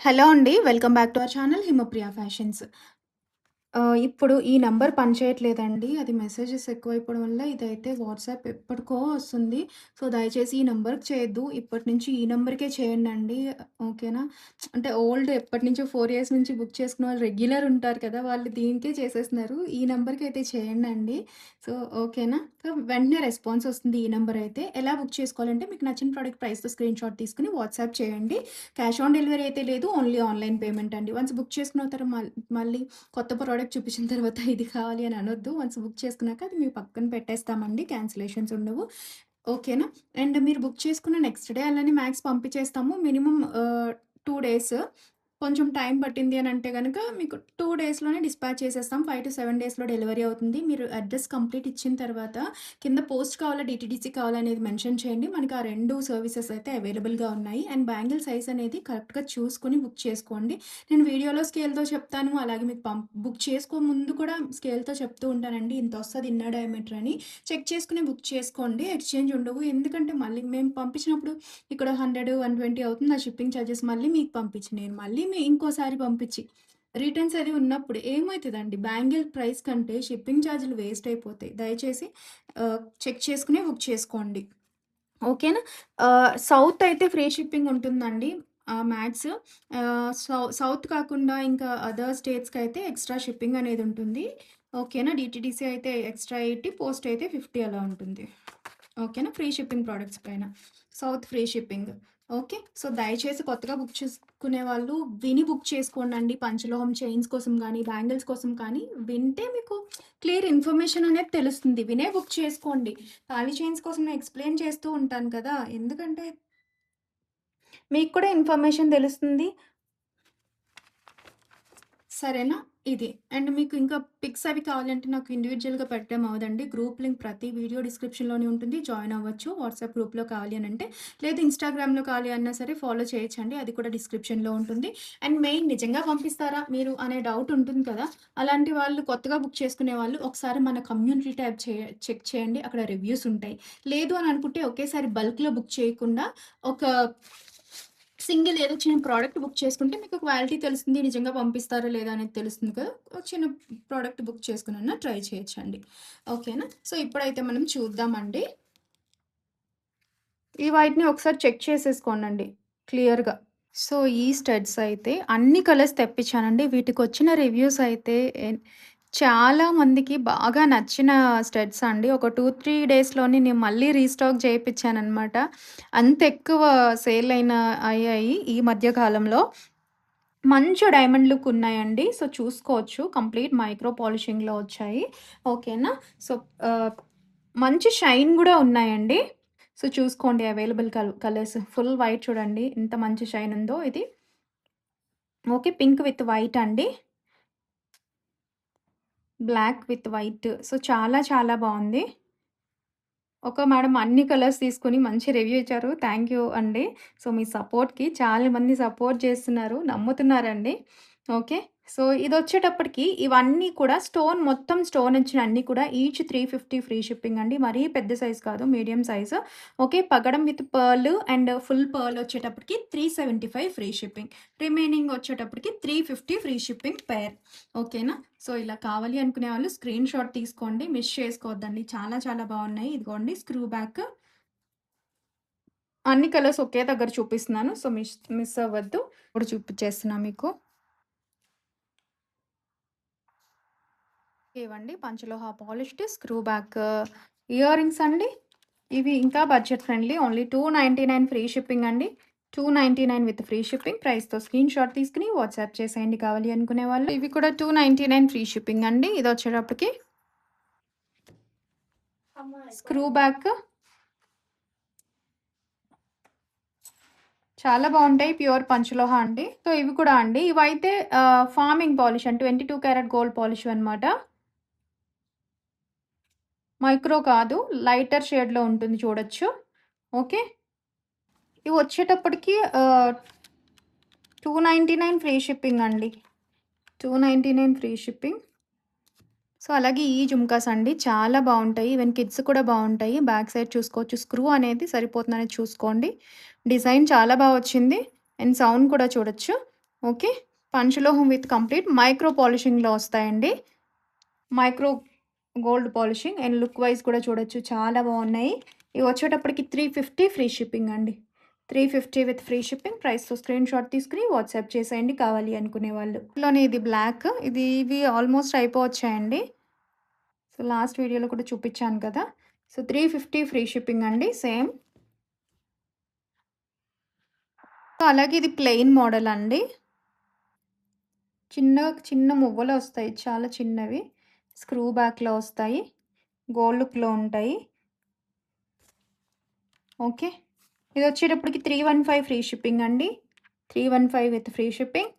Hello అండి. Welcome back to our channel Himapriya fashions. ఇప్పుడు ఈ నంబర్ పనిచేయట్లేదండి. అది మెసేజెస్ ఎక్కువైపోవడం వల్ల ఇదైతే వాట్సాప్ ఎప్పటికో వస్తుంది. సో, దయచేసి ఈ నంబర్‌కి చేయొద్దు. ఇప్పటి నుంచి ఈ నంబర్‌కే చేయండండి. ఓకేనా? అంటే ఓల్డ్ ఎప్పటినుంచో 4 ఇయర్స్ నుంచి బుక్ చేసుకున్న వాళ్ళు రెగ్యులర్ ఉంటారు కదా! వాళ్ళు దీనికే చేసేస్తున్నారు. ఈ నంబర్‌కయితే చేయండండి. సో, ఓకేనా? సో, వెంటనే రెస్పాన్స్ వస్తుంది ఈ నంబర్ అయితే. ఎలా బుక్ చేసుకోవాలంటే మీకు నచ్చిన ప్రోడక్ట్ ప్రైస్‌తో స్క్రీన్‌షాట్ తీసుకొని వాట్సాప్ చేయండి. క్యాష్ ఆన్ డెలివరీ అయితే లేదు. ఓన్లీ ఆన్‌లైన్ పేమెంట్ అండి. వన్స్ బుక్ చేసుకున్న తర్వాత మళ్ళీ కొత్త ప్రోడక్ట్ చూపించిన తర్వాత ఇది కావాలి అని అనొద్దు. వన్స్ బుక్ చేసుకున్నాక అది మీ పక్కన పెట్టేస్తామండి. క్యాన్సిలేషన్స్ ఉండవు. ఓకేనా? అండ్ మీరు బుక్ చేసుకున్న నెక్స్ట్ డే అలానే మ్యాక్స్ పంపించేస్తాము. Minimum 2 days. కొంచెం టైం పట్టింది అని అంటే గనక మీకు 2 డేస్‌లోనే డిస్పాచ్ చేసేస్తాం. 5-7 డేస్‌లో డెలివరీ అవుతుంది. మీరు అడ్రస్ కంప్లీట్ ఇచ్చిన తర్వాత కింద పోస్ట్ కావాలా, డీటీడీసీ కావాలా అనేది మెన్షన్ చేయండి. మనకి ఆ 2 సర్వీసెస్ అయితే అవైలబుల్‌గా ఉన్నాయి. అండ్ బ్యాంగిల్ సైజ్ అనేది కరెక్ట్‌గా చూసుకొని బుక్ చేసుకోండి. నేను వీడియోలో స్కేల్‌తో చెప్తాను. అలాగే మీకు బుక్ చేసుకోముందు కూడా స్కేల్‌తో చెప్తూ ఉంటానండి. ఇంతొస్తది ఇన్నర్ డయామీటర్ అని. చెక్ చేసుకొని బుక్ చేసుకోండి. ఎక్స్‌చేంజ్ ఉండవు. ఎందుకంటే మళ్ళీ మేము పంపించినప్పుడు ఇక్కడ 100, 120 అవుతుంది. ఆ షిప్పింగ్ చార్జెస్ మళ్ళీ మీకు పంపించి, నేను మళ్ళీ ఇంకోసారి పంపించి, రిటర్న్స్ అది ఉన్నప్పుడు ఏమైతదండి? బ్యాంగిల్ ప్రైస్ కంటే షిప్పింగ్ చార్జ్‌లు వేస్ట్ అయిపోతాయి. దయచేసి చెక్ చేసుకునే బుక్ చేసుకోండి. ఓకేనా? సౌత్ అయితే ఫ్రీ షిప్పింగ్ ఉంటుందండి. మ్యాక్స్. సౌత్ కాకుండా ఇంకా అదర్ స్టేట్స్‌కైతే ఎక్స్‌ట్రా షిప్పింగ్ అనేది ఉంటుంది. ఓకేనా? డీటీడీసీ అయితే ఎక్స్‌ట్రా 80, పోస్ట్ అయితే 50 అలా ఉంటుంది. ఓకేనా? ఫ్రీ షిప్పింగ్ ప్రొడక్ట్స్ పైన. South free shipping. Okay. So, దయచేసి కొత్తగా బుక్ చేసుకునే వాళ్ళు విని బుక్ చేసుకోండండి. పంచలోహం చైన్స్ కోసం గానీ, బ్యాంగిల్స్ కోసం కానీ వింటే మీకు క్లియర్ ఇన్ఫర్మేషన్ అనేది తెలుస్తుంది. వినే బుక్ చేసుకోండి. తాళి చైన్స్ కోసం నేను ఎక్స్‌ప్లెయిన్ చేస్తూ ఉంటాను కదా! ఎందుకంటే మీకు కూడా ఇన్ఫర్మేషన్ తెలుస్తుంది. సరేనా? ఇది. అండ్ మీకు ఇంకా పిక్స్ అవి కావాలంటే నాకు ఇండివిడ్యువల్‌గా పెట్టడం అవ్వదండి. గ్రూప్ లింక్ ప్రతి వీడియో డిస్క్రిప్షన్‌లోనే ఉంటుంది. జాయిన్ అవ్వచ్చు. వాట్సాప్ గ్రూప్‌లో కావాలి అనంటే. లేదు ఇన్‌స్టాగ్రామ్‌లో కావాలి అన్నా సరే ఫాలో చేయొచ్చండి. అది కూడా డిస్క్రిప్షన్‌లో ఉంటుంది. అండ్ మెయిన్ నిజంగా పంపిస్తారా మీరు అనే డౌట్ ఉంటుంది కదా! అలాంటి వాళ్ళు కొత్తగా బుక్ చేసుకునే వాళ్ళు ఒకసారి మన కమ్యూనిటీ ట్యాబ్ చెక్ చేయండి. అక్కడ రివ్యూస్ ఉంటాయి. లేదు అని అనుకుంటే ఒకేసారి బల్క్‌లో బుక్ చేయకుండా ఒక సింగిల్ ఏదో చిన్న ప్రోడక్ట్ బుక్ చేసుకుంటే మీకు క్వాలిటీ తెలుస్తుంది. నిజంగా పంపిస్తారా లేదా అనేది తెలుస్తుంది కదా! ఒక చిన్న ప్రోడక్ట్ బుక్ చేసుకొనన్నా ట్రై చేయొచ్చండి. ఓకేనా? సో, ఇప్పుడైతే మనం చూద్దామండి. ఈ వాటిని ఒకసారి చెక్ చేసేసుకోండండి క్లియర్‌గా. సో, ఈ స్టడ్స్ అయితే అన్ని కలర్స్ తెప్పించానండి. వీటికొచ్చిన రివ్యూస్ అయితే చాలా మందికి బాగా నచ్చిన స్టడ్స్ అండి. ఒక 2, 3 డేస్‌లోనే నేను మళ్ళీ రీస్టాక్ చేపిచ్చాననమాట. అంత ఎక్కువ సేల్ అయ్యాయి ఈ మధ్య కాలంలో. మంచి డైమండ్ లుక్ ఉన్నాయండి. సో, చూసుకోవచ్చు. కంప్లీట్ మైక్రో పాలిషింగ్‌లో వచ్చాయి. ఓకేనా? సో, ఆహ్, మంచి షైన్ గూడా ఉన్నాయండి. సో, చూసుకోండి అవైలబుల్ కలర్స్. ఫుల్ వైట్ చూడండి ఎంత మంచి షైన్ ఉందో ఇది. ఓకే. పింక్ విత్ వైట్ అండి. Black with white. సో, చాలా చాలా బావుంది. Okay madam. అన్ని కలర్స్ తీసుకొని మంచి రివ్యూ ఇచ్చారు. థ్యాంక్ యూ అండి. సో, మీ సపోర్ట్‌కి చాలా మంది సపోర్ట్ చేస్తున్నారు. నమ్ముతున్నారండి. ఓకే. సో, ఇదొచ్చేటప్పటికి ఇవన్నీ కూడా మొత్తం స్టోన్ వచ్చిన అన్నీ కూడా ఈచ్ 350 ఫ్రీ షిప్పింగ్ అండి. మరీ పెద్ద సైజ్ కాదు. Medium size. ఓకే. పగడం with pearl and full pearl వచ్చేటప్పటికి 375 ఫ్రీ షిప్పింగ్. రిమైనింగ్ వచ్చేటప్పటికి 350 ఫ్రీ షిప్పింగ్ పెయిర్. ఓకేనా? సో, ఇలా కావాలి అనుకునే వాళ్ళు స్క్రీన్ షాట్ తీసుకోండి. మిస్ చేసుకోవద్దండి. చాలా చాలా బాగున్నాయి. ఇదిగోండి స్క్రూ బ్యాక్. అన్ని కలర్స్ ఒకే దగ్గర చూపిస్తున్నాను. సో, మిస్ అవ్వద్దు. ఇప్పుడు చూపించేస్తున్నా మీకు. ఇవండి panchaloha polished screw back earrings అండి. ఇవి ఇంకా budget friendly. Only 299 free shipping అండి. 299 విత్ ఫ్రీ షిప్పింగ్. ప్రైస్‌తో స్క్రీన్ షాట్ తీసుకొని వాట్సాప్ చేసేయండి కావాలి అనుకునే వాళ్ళు. ఇవి కూడా 299 ఫ్రీ షిప్పింగ్ అండి. ఇదొచ్చేటప్పటికి స్క్రూ బ్యాక్. చాలా బావుంటాయి. ప్యూర్ పంచలోహ అండి. సో, ఇవి కూడా అండి. ఇవైతే ఫార్మింగ్ పాలిష్ అండి. 22 క్యారెట్ గోల్డ్ పాలిష్ అనమాట. మైక్రో కాదు. లైటర్ షేడ్‌లో ఉంటుంది చూడొచ్చు. ఓకే. ఇవి వచ్చేటప్పటికి 299 ఫ్రీ షిప్పింగ్ అండి. 299 ఫ్రీ షిప్పింగ్. సో, అలాగే ఈ జుమ్కాస్ అండి చాలా బావుంటాయి. ఈవెన్ కిడ్స్ కూడా బావుంటాయి. బ్యాక్ సైడ్ చూసుకోవచ్చు. స్క్రూ అనేది సరిపోతుందనేది చూసుకోండి. డిజైన్ చాలా బా వచ్చింది. అండ్ సౌండ్ కూడా చూడొచ్చు. ఓకే. పంచలోహం విత్ కంప్లీట్ మైక్రో పాలిషింగ్‌లో వస్తాయండి. Micro gold polishing and look vice కూడా చూడొచ్చు. చాలా బావున్నాయి. ఇవి వచ్చేటప్పటికి 350 ఫ్రీ షిప్పింగ్ అండి. 350 విత్ ఫ్రీ షిప్పింగ్. ప్రైస్‌తో స్క్రీన్‌షాట్ తీసుకొని వాట్సాప్ చేసేయండి కావాలి అనుకునేవాళ్ళు. ఇందులోనే ఇది బ్లాక్. ఇవి ఆల్మోస్ట్ అయిపోవచ్చాయండి. సో, లాస్ట్ వీడియోలో కూడా చూపిచ్చాను కదా! సో, 350 ఫ్రీ షిప్పింగ్ అండి సేమ్. సో, అలాగే ఇది ప్లెయిన్ మోడల్ అండి. చిన్న చిన్న మువ్వలొస్తాయి. చాలా చిన్నవి. స్క్రూ బ్యాక్‌లో వస్తాయి. గోల్డ్ లుక్‌లో ఉంటాయి. ఓకే. ఇదొచ్చేటప్పటికి 315 ఫ్రీ షిప్పింగ్ అండి. 315 విత్ ఫ్రీ షిప్పింగ్.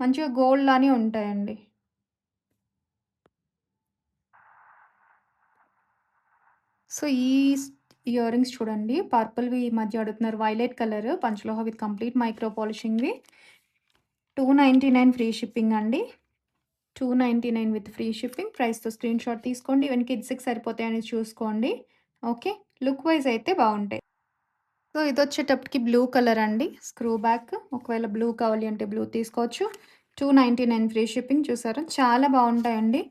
మంచిగా గోల్డ్ లానే ఉంటాయండి. సో, ఇయర్ రింగ్స్ చూడండి. పర్పుల్‌వి ఈ మధ్య అడుగుతున్నారు. Violet colour panchaloha with complete micro పాలిషింగ్‌వి. 299 ఫ్రీ షిప్పింగ్ అండి. 299 విత్ ఫ్రీ షిప్పింగ్. ప్రైస్‌తో స్క్రీన్‌షాట్ తీసుకోండి. ఈవెన్ కిడ్స్‌కి సరిపోతాయని చూసుకోండి. ఓకే. లుక్ వైస్ అయితే బావుంటాయి. సో, ఇదొచ్చేటప్పటికి బ్లూ కలర్ అండి. Screw back. ఒకవేళ బ్లూ కావాలి అంటే బ్లూ తీసుకోవచ్చు. 299 ఫ్రీ షిప్పింగ్ చూసారా? చాలా బావుంటాయండి.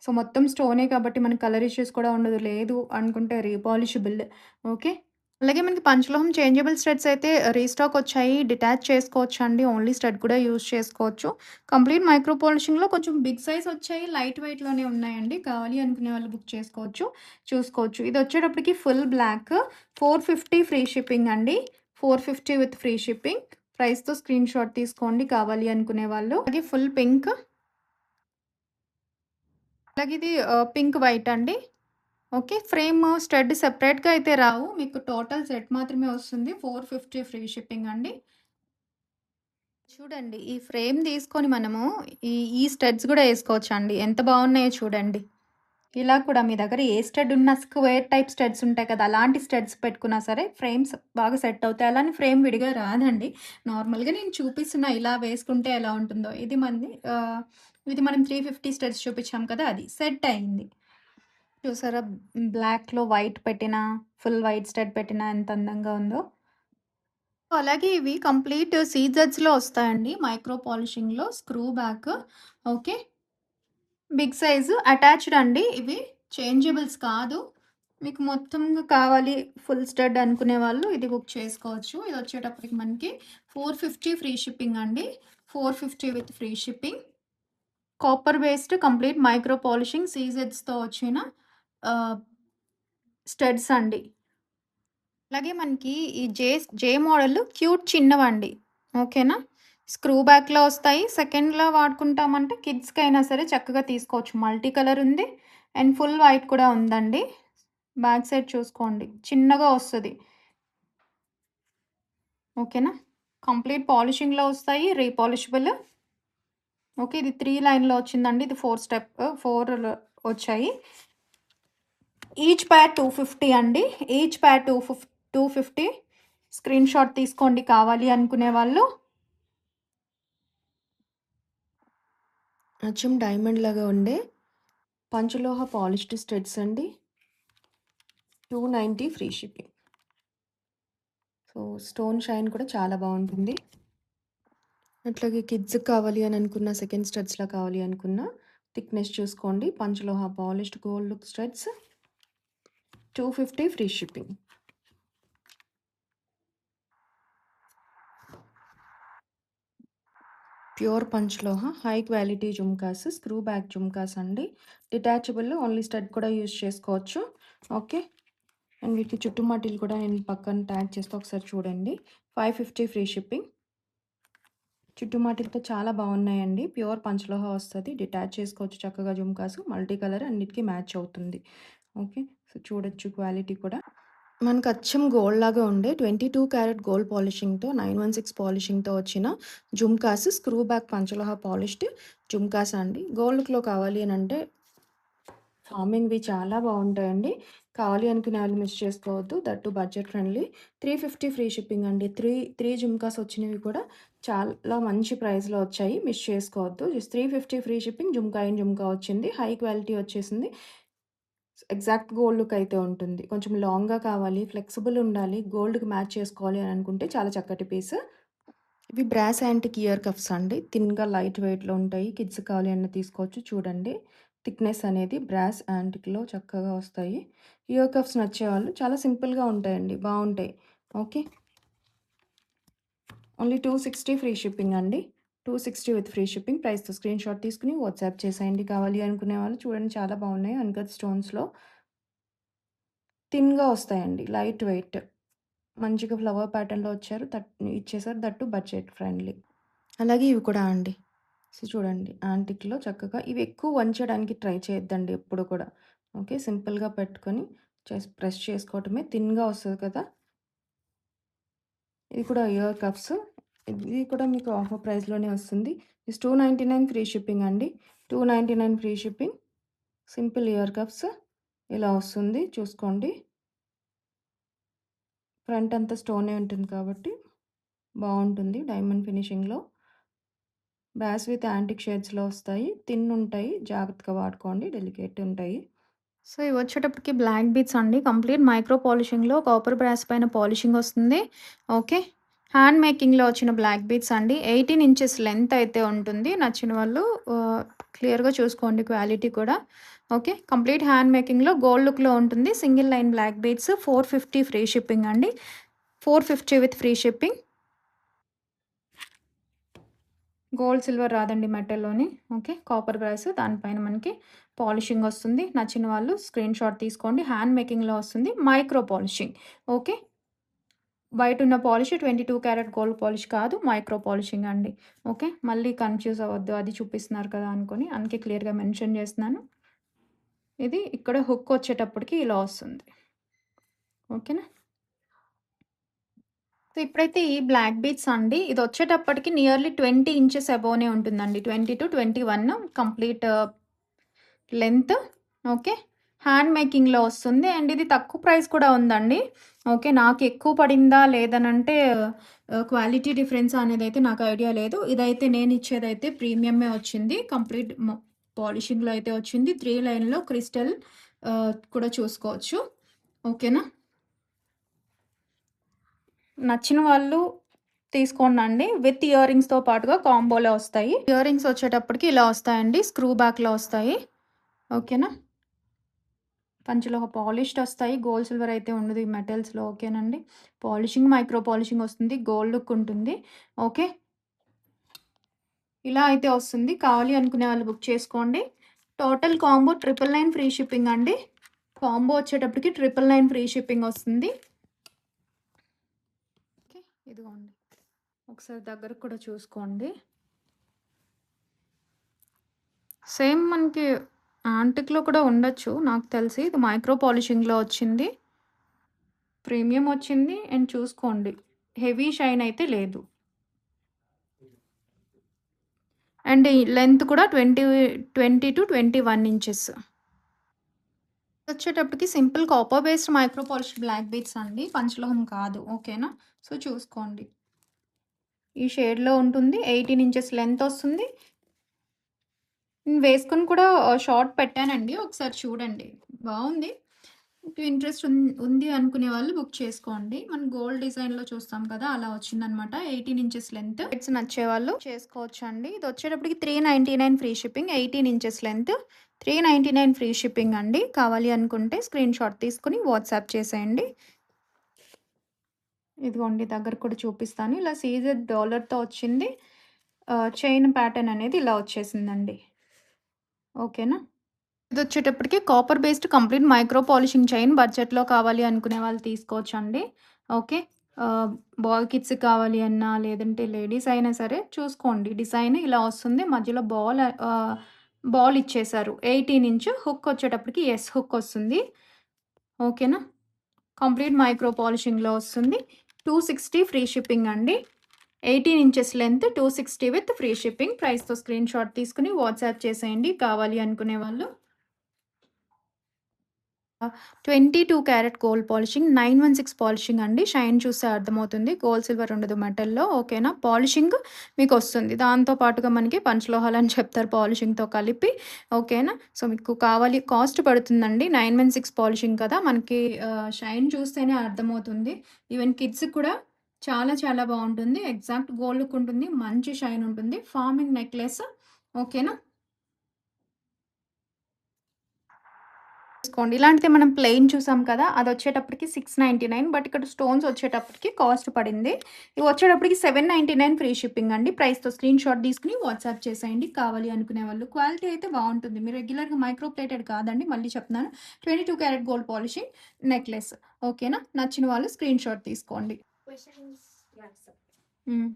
సో, మొత్తం స్టోనే కాబట్టి మనకి కలర్ ఇష్యూస్ కూడా ఉండదు. లేదు అనుకుంటే రీపాలిషబుల్. ఓకే. అలాగే మనకి పంచలోహం చేంజబుల్ స్టడ్స్ అయితే రీస్టాక్ వచ్చాయి. డిటాచ్ చేసుకోవచ్చండి. ఓన్లీ స్టడ్ కూడా యూజ్ చేసుకోవచ్చు. కంప్లీట్ మైక్రో పాలిషింగ్‌లో కొంచెం బిగ్ సైజ్ వచ్చాయి. లైట్ వెయిట్‌లోనే ఉన్నాయండి. కావాలి అనుకునే వాళ్ళు బుక్ చేసుకోవచ్చు. చూసుకోవచ్చు. ఇదొచ్చేటప్పటికి ఫుల్ బ్లాక్ 450 ఫ్రీ షిప్పింగ్ అండి. 450 విత్ ఫ్రీ షిప్పింగ్. ప్రైస్‌తో స్క్రీన్‌షాట్ తీసుకోండి కావాలి అనుకునే వాళ్ళు. అలాగే ఫుల్ పింక్. అలాగే ఇది పింక్ వైట్ అండి. ఓకే. ఫ్రేమ్, స్టడ్ సెపరేట్‌గా అయితే రావు. మీకు టోటల్ సెట్ మాత్రమే వస్తుంది. 450 ఫ్రీ షిప్పింగ్ అండి. చూడండి ఈ ఫ్రేమ్ తీసుకొని మనము ఈ ఈ స్టడ్స్ గూడా యేసుకోవచ్చండి. ఎంత బావున్నాయో చూడండి. ఇలా కూడా మీ దగ్గర ఏ స్టడ్ ఉన్న స్క్వేర్ టైప్ స్టడ్స్ ఉంటాయి కదా! అలాంటి స్టడ్స్ పెట్టుకున్నా సరే ఫ్రేమ్స్ బాగా సెట్ అవుతాయి. అలానే ఫ్రేమ్ విడిగా రాదండి. నార్మల్‌గా నేను చూపిస్తున్నా ఇలా వేసుకుంటే ఎలా ఉంటుందో. ఇది మనం 350 స్టడ్స్ చూపించాం కదా! అది సెట్ అయింది. చూసారా? బ్లాక్‌లో వైట్ పెట్టినా, ఫుల్ వైట్ స్టడ్ పెట్టినా ఎంత అందంగా ఉందో. సో, అలాగే ఇవి కంప్లీట్ సీజర్స్‌లో వస్తాయండి. మైక్రో పాలిషింగ్‌లో screw back. Okay. Big size attached అండి ఇవి. చేంజబుల్స్ కాదు. మీకు మొత్తంగా కావాలి ఫుల్ స్టడ్ అనుకునే వాళ్ళు ఇది బుక్ చేసుకోవచ్చు. ఇదొచ్చేటప్పటికి మనకి 450 ఫ్రీ షిప్పింగ్ అండి. 450 with free shipping. Copper based complete micro polishing సీజెడ్స్‌తో వచ్చిన ఆహ్, స్టడ్స్ అండి. అలాగే మనకి ఈ జే మోడల్ క్యూట్ చిన్నవండి. ఓకేనా? స్క్రూ బ్యాక్‌లో వస్తాయి. సెకండ్‌లో వాడుకుంటామంటే కిడ్స్‌కైనా సరే చక్కగా తీసుకోవచ్చు. మల్టీ కలర్ ఉంది. అండ్ ఫుల్ వైట్ కూడా ఉందండి. బ్యాక్ సైడ్ చూసుకోండి. చిన్నగా వస్తది. ఓకేనా? కంప్లీట్ పాలిషింగ్‌లో వస్తాయి. రీపాలిషబుల్. ఓకే. ఇది 3 లైన్‌లో వచ్చిందండి. ఇది 4 వచ్చాయి. ఈచ్ పేర్ 250 అండి. ఈచ్ పేర్ 250 స్క్రీన్‌షాట్ తీసుకోండి కావాలి అనుకునే వాళ్ళు. అచ్చం డైమండ్ లాగా ఉండే పంచలోహ పాలిష్డ్ స్టడ్స్ అండి. 290 free shipping. So, stone shine కూడా చాలా బావుంటుంది. అట్లాగే కిడ్స్‌కి కావాలి అని అనుకున్న సెకండ్ స్టడ్స్‌లా కావాలి అనుకున్న థిక్‌నెస్ చూసుకోండి. Panchaloha polished gold look studs 250 free shipping. Pure panchaloha high quality jhumkas, screw back jhumkas అండి. డిటాచబుల్ ఓన్లీ స్టడ్ కూడా యూజ్ చేసుకోవచ్చు. ఓకే. అండ్ వీటి చుట్టుమాటిలు కూడా నేను పక్కన ట్యాగ్ చేస్తే ఒకసారి చూడండి. 550 ఫ్రీ షిప్పింగ్. చుట్టుమాటిలతో చాలా బాగున్నాయండి. ప్యూర్ పంచలోహ వస్తది. డిటాచ్ చేసుకోవచ్చు చక్కగా జుమ్కాస్. మల్టీ కలర్ అన్నిటికి మ్యాచ్ అవుతుంది. ఓకే. సో, చూడొచ్చు క్వాలిటీ కూడా. మనకు అచ్చం గోల్డ్ లాగా ఉండే 22 క్యారెట్ గోల్డ్ పాలిషింగ్‌తో 916 పాలిషింగ్‌తో వచ్చిన jhumkas, screw back panchaloha polished jhumkas అండి. గోల్డ్ లుక్‌లో కావాలి అనంటే ఫార్మింగ్‌వి చాలా బావుంటాయండి. కావాలి అనుకునే వాళ్ళు మిస్ చేసుకోవద్దు. That two budget friendly. 350 free shipping అండి. 3 జుమ్కాస్ వచ్చినవి కూడా చాలా మంచి ప్రైస్‌లో వచ్చాయి. మిస్ చేసుకోవద్దు. Just 350 free shipping jhumka in jhumka వచ్చింది. హై క్వాలిటీ వచ్చేసింది. ఎగ్జాక్ట్ గోల్డ్ లుక్ అయితే ఉంటుంది. కొంచెం లాంగ్‌గా కావాలి, ఫ్లెక్సిబుల్ ఉండాలి, గోల్డ్‌కి మ్యాచ్ చేసుకోవాలి అని అనుకుంటే చాలా చక్కటి పీస్. ఇవి బ్రాస్ యాంటిక్ ఇయర్ కఫ్స్ అండి. థిన్‌గా లైట్ వెయిట్‌లో ఉంటాయి. కిడ్స్ కావాలి అన్నా తీసుకోవచ్చు. చూడండి థిక్‌నెస్ అనేది బ్రాస్ యాంటిక్‌లో చక్కగా వస్తాయి. ఇయర్ కఫ్స్ నచ్చేవాళ్ళు చాలా సింపుల్‌గా ఉంటాయండి. బావుంటాయి. ఓకే. ఓన్లీ 260 ఫ్రీ షిప్పింగ్ అండి. 260 విత్ ఫ్రీ షిప్పింగ్. ప్రైస్‌తో స్క్రీన్‌షాట్ తీసుకొని వాట్సాప్ చేసేయండి. కావాలి అనుకునే వాళ్ళు చూడండి చాలా బాగున్నాయి. అన్‌కట్ స్టోన్స్‌లో థిన్‌గా వస్తాయండి. Light weight. మంచిగా ఫ్లవర్ ప్యాటర్న్‌లో ఇచ్చేసారు. That budget friendly. అలాగే ఇవి కూడా అండి. సో, చూడండి యాంటిక్‌లో చక్కగా ఇవి ఎక్కువ వంచడానికి ట్రై చేయొద్దండి ఎప్పుడు కూడా. ఓకే. సింపుల్‌గా పెట్టుకొని ప్రెస్ చేసుకోవటమే. థిన్‌గా వస్తది కదా! ఇది కూడా ఇయర్ కప్స్. ఇది కూడా మీకు ఆఫర్ ప్రైస్‌లోనే వస్తుంది. దిస్ 299 ఫ్రీ షిప్పింగ్ అండి. 299 free shipping. Simple ear cups ఇలా వస్తుంది చూసుకోండి. ఫ్రంట్ అంతా స్టోనే ఉంటుంది కాబట్టి బావుంటుంది డైమండ్ ఫినిషింగ్‌లో. బ్రాస్ విత్ యాంటిక్ షేడ్స్‌లో వస్తాయి. థిన్ ఉంటాయి. జాగ్రత్తగా వాడుకోండి. డెలికేట్ ఉంటాయి. సో, ఇవి వచ్చేటప్పటికి బ్లాక్ బీడ్స్ అండి. కంప్లీట్ మైక్రో పాలిషింగ్‌లో కాపర్ బ్రాస్ పైన పాలిషింగ్ వస్తుంది. ఓకే. హ్యాండ్ మేకింగ్‌లో వచ్చిన బ్లాక్ బీడ్స్ అండి. 18 ఇంచెస్ లెంత్ అయితే ఉంటుంది. నచ్చిన వాళ్ళు క్లియర్‌గా చూసుకోండి క్వాలిటీ కూడా. ఓకే. కంప్లీట్ హ్యాండ్ మేకింగ్‌లో గోల్డ్ లుక్‌లో ఉంటుంది. Single line black beads 450 free shipping అండి. 450 with free shipping. Gold, silver రాదండి మెటల్‌లోని. ఓకే. కాపర్ బ్రాస్ దానిపైన మనకి పాలిషింగ్ వస్తుంది. నచ్చిన వాళ్ళు స్క్రీన్‌షాట్ తీసుకోండి. హ్యాండ్ మేకింగ్‌లో వస్తుంది. Micro polishing. ఓకే. బయటున్న పాలిష్ 22 క్యారెట్ గోల్డ్ పాలిష్ కాదు. మైక్రో పాలిషింగ్ అండి. ఓకే. మళ్ళీ కన్‌ఫ్యూజ్ అవ్వద్దు. అది చూపిస్తున్నారు కదా అనుకోని. అందుకే క్లియర్‌గా మెన్షన్ చేస్తున్నాను. ఇది ఇక్కడ హుక్ వచ్చేటప్పటికి ఇలా వస్తుంది. ఓకేనా? సో, ఇప్పుడైతే ఈ బ్లాక్ బీడ్స్ అండి. ఇదొచ్చేటప్పటికి నియర్లీ 20 ఇంచెస్ అబోవ్‌నే ఉంటుందండి. 20-21 కంప్లీట్ లెంత్. ఓకే. హ్యాండ్ మేకింగ్‌లో వస్తుంది. అండ్ ఇది తక్కువ ప్రైస్ కూడా ఉందండి. ఓకే. నాకు ఎక్కువ పడిందా లేదనంటే క్వాలిటీ డిఫరెన్సా అనేదైతే నాకు ఐడియా లేదు. ఇదైతే నేనిచ్చేదైతే ప్రీమియమే వచ్చింది. కంప్లీట్ పాలిషింగ్‌లో అయితే వచ్చింది. 3 లైన్‌లో క్రిస్టల్ కూడా చూసుకోవచ్చు. ఓకేనా? నచ్చిన వాళ్ళు తీసుకోండండి. విత్ ఇయర్ రింగ్స్‌తో పాటుగా కాంబోలో వస్తాయి. ఇయర్ రింగ్స్ వచ్చేటప్పటికి ఇలా వస్తాయండి. స్క్రూ బ్యాక్‌లో వస్తాయి. ఓకేనా? పంచలోహ పాలిష్డ్ వస్తాయి. గోల్డ్, సిల్వర్ అయితే ఉండదు ఈ మెటల్స్‌లో. ఓకేనండి. పాలిషింగ్, మైక్రో పాలిషింగ్ వస్తుంది. గోల్డ్ లుక్ ఉంటుంది. ఓకే. ఇలా అయితే వస్తుంది. కావాలి అనుకునే వాళ్ళు బుక్ చేసుకోండి. టోటల్ కాంబో 999 ఫ్రీ షిప్పింగ్ అండి. కాంబో వచ్చేటప్పటికి 999 ఫ్రీ షిప్పింగ్ వస్తుంది. ఓకే. ఇదిగోండి. ఒకసారి దగ్గరకు కూడా చూసుకోండి. సేమ్ మనకి యాంటిక్‌లో కూడా ఉండొచ్చు నాకు తెలిసి. ఇది మైక్రో పాలిషింగ్‌లో వచ్చింది. ప్రీమియం వచ్చింది. అండ్ చూసుకోండి. హెవీ షైన్ అయితే లేదు. అండ్ ఈ లెంత్ కూడా 20-21 ఇంచెస్. వచ్చేటప్పటికి simple copper based micro polished black beads అండి. పంచలోహం కాదు. ఓకేనా? సో, చూసుకోండి. ఈ షేడ్‌లో ఉంటుంది. 18 ఇంచెస్ లెంత్ వస్తుంది. నేను వేసుకొని కూడా షార్ట్ పెట్టానండి. ఒకసారి చూడండి. బావుంది. మీకు ఇంట్రెస్ట్ ఉంది అనుకునే వాళ్ళు బుక్ చేసుకోండి. మనం గోల్డ్ డిజైన్‌లో చూస్తాం కదా! అలా వచ్చిందనమాట. 18 ఇంచెస్ లెంత్. బెడ్స్ నచ్చేవాళ్ళు చేసుకోవచ్చండి. ఇది వచ్చేటప్పటికి 399 free shipping. 18 inches length. 399 free shipping అండి. కావాలి అనుకుంటే స్క్రీన్‌షాట్ తీసుకొని వాట్సాప్ చేసేయండి. ఇదిగోండి దగ్గర కూడా చూపిస్తాను. ఇలా సీజెడ్ డాలర్‌తో వచ్చింది. చైన్ ప్యాటర్న్ అనేది ఇలా వచ్చేసిందండి. ఓకేనా? ఇదొచ్చేటప్పటికి copper based complete micro polishing chain బడ్జెట్‌లో కావాలి అనుకునే వాళ్ళు తీసుకోవచ్చండి. ఓకే. బాయ్ కిడ్స్‌కి కావాలి అన్నా, లేదంటే లేడీస్ అయినా సరే చూసుకోండి. డిజైన్ ఇలా వస్తుంది. మధ్యలో బాల్ ఇచ్చేశారు. 18 ఇంచ్ హుక్ వచ్చేటప్పటికి హుక్ వస్తుంది. ఓకేనా? కంప్లీట్ మైక్రో పాలిషింగ్‌లో వస్తుంది. 260 ఫ్రీ షిప్పింగ్ అండి. 18 inches length 260 with free shipping. ప్రైస్‌తో స్క్రీన్‌షాట్ తీసుకొని వాట్సాప్ చేసేయండి కావాలి అనుకునే వాళ్ళు. 22 క్యారెట్ గోల్డ్ పాలిషింగ్, 916 పాలిషింగ్ అండి. షైన్ చూస్తే అర్థమవుతుంది. గోల్డ్, సిల్వర్ ఉండదు మెటల్‌లో. ఓకేనా? పాలిషింగ్ మీకొస్తుంది. దాంతో పాటుగా మనకి పంచలోహాలని చెప్తారు పాలిషింగ్‌తో కలిపి. ఓకేనా? సో, మీకు కావాలి కాస్ట్ పడుతుందండి. 916 పాలిషింగ్ కదా! మనకి షైన్ చూస్తేనే అర్థమవుతుంది. ఈవెన్ కిడ్స్‌కి కూడా చాలా చాలా బావుంటుంది. ఎగ్జాక్ట్ గోల్డ్ లుక్ ఉంటుంది. మంచి షైన్ ఉంటుంది. ఫార్మింగ్ నెక్లెస్ ఓకేనా? తీసుకోండి. ఇలాంటిదే మనం ప్లెయిన్ చూసాం కదా! అదొచ్చేటప్పటికి 699 బట్ ఇక్కడ స్టోన్స్ వచ్చేటప్పటికి కాస్ట్ పడింది. ఇవి వచ్చేటప్పటికి 799 ఫ్రీ షిప్పింగ్ అండి. ప్రైస్‌తో స్క్రీన్‌షాట్ తీసుకొని వాట్సాప్ చేసేయండి కావాలి అనుకునే వాళ్ళు. క్వాలిటీ అయితే బావుంటుంది. మీరు రెగ్యులర్‌గా మైక్రో ప్లేటెడ్ కాదండి. మళ్ళీ చెప్తున్నాను. 22 క్యారెట్ గోల్డ్ పాలిషింగ్ నెక్లెస్ ఓకేనా? నచ్చిన వాళ్ళు స్క్రీన్‌షాట్ తీసుకోండి. హ్మ్.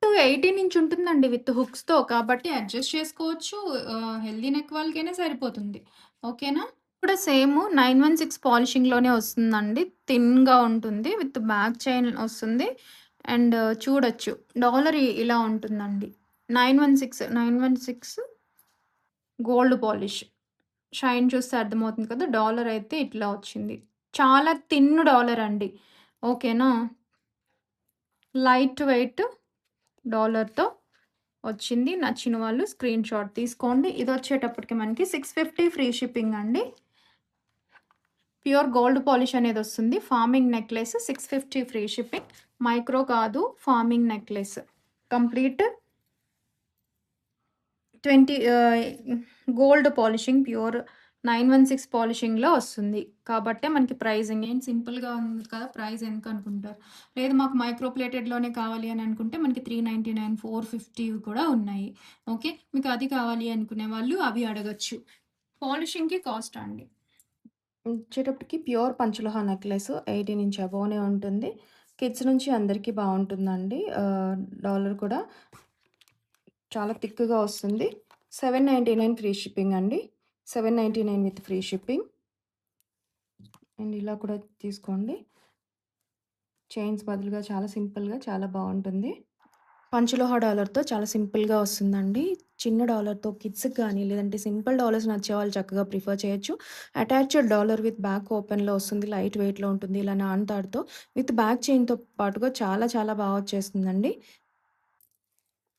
18 ఇంచ్ ఉంటుందండి విత్ హుక్స్‌తో కాబట్టి అడ్జస్ట్ చేసుకోవచ్చు. హెల్తీ నెక్ వాళ్ళకైనా సరిపోతుంది. ఓకేనా? కూడా సేమ్ 916 పాలిషింగ్‌లోనే వస్తుందండి. థిన్‌గా ఉంటుంది. విత్ బ్యాక్ చైన్ వస్తుంది. అండ్ చూడొచ్చు. డాలర్ ఇలా ఉంటుందండి. 916 గోల్డ్ పాలిష్. షైన్ చూస్తే అర్థమవుతుంది కదా! డాలర్ అయితే ఇట్లా వచ్చింది. చాలా థిన్ డాలర్ అండి. ఓకేనా? లైట్ వెయిట్ డాలర్‌తో వచ్చింది. నచ్చిన వాళ్ళు స్క్రీన్‌షాట్ తీసుకోండి. ఇదొచ్చేటప్పటికి మనకి 650 ఫ్రీ షిప్పింగ్ అండి. ప్యూర్ గోల్డ్ పాలిష్ అనేదొస్తుంది. Forming necklace 650 free shipping. Micro కాదు forming necklace. Complete 20 gold polishing pure 916 పాలిషింగ్‌లో వస్తుంది. కాబట్టే మనకి ప్రైజింగ్ ఏం సింపుల్‌గా ఉంది కదా! ప్రైస్ ఎందుకనుకుంటారు. లేదు మాకు మైక్రో ప్లేటెడ్‌లోనే కావాలి అని అనుకుంటే మనకి 399, 450 కూడా ఉన్నాయి. ఓకే. మీకు అది కావాలి అనుకునే వాళ్ళు అవి అడగొచ్చు. పాలిషింగ్‌కి కాస్ట్ అండి. వచ్చేటప్పటికి ప్యూర్ పంచలోహ నెక్లెస్ 18 ఇంచ్ అబోవ్‌నే ఉంటుంది. కిడ్స్ నుంచి అందరికీ బావుంటుందండి. డాలర్ కూడా చాలా థిక్‌గా వస్తుంది. 799 ఫ్రీ షిప్పింగ్ అండి. 799 విత్ ఫ్రీ షిప్పింగ్. అండ్ ఇలా కూడా తీసుకోండి. చైన్స్ బదులుగా చాలా సింపుల్‌గా చాలా బావుంటుంది. పంచలోహ డాలర్‌తో చాలా సింపుల్‌గా వస్తుందండి. చిన్న డాలర్‌తో కిడ్స్‌కి గానీ, లేదంటే సింపుల్ డాలర్స్ నచ్చేవాళ్ళు చక్కగా ప్రిఫర్ చేయొచ్చు. అటాచ్డ్ డాలర్ విత్ బ్యాక్ ఓపెన్‌లో వస్తుంది. లైట్ వెయిట్‌లో ఉంటుంది. ఇలా నాన్ తాడుతో విత్ బ్యాక్ చైన్‌తో పాటుగా చాలా చాలా బా వచ్చేస్తుందండి.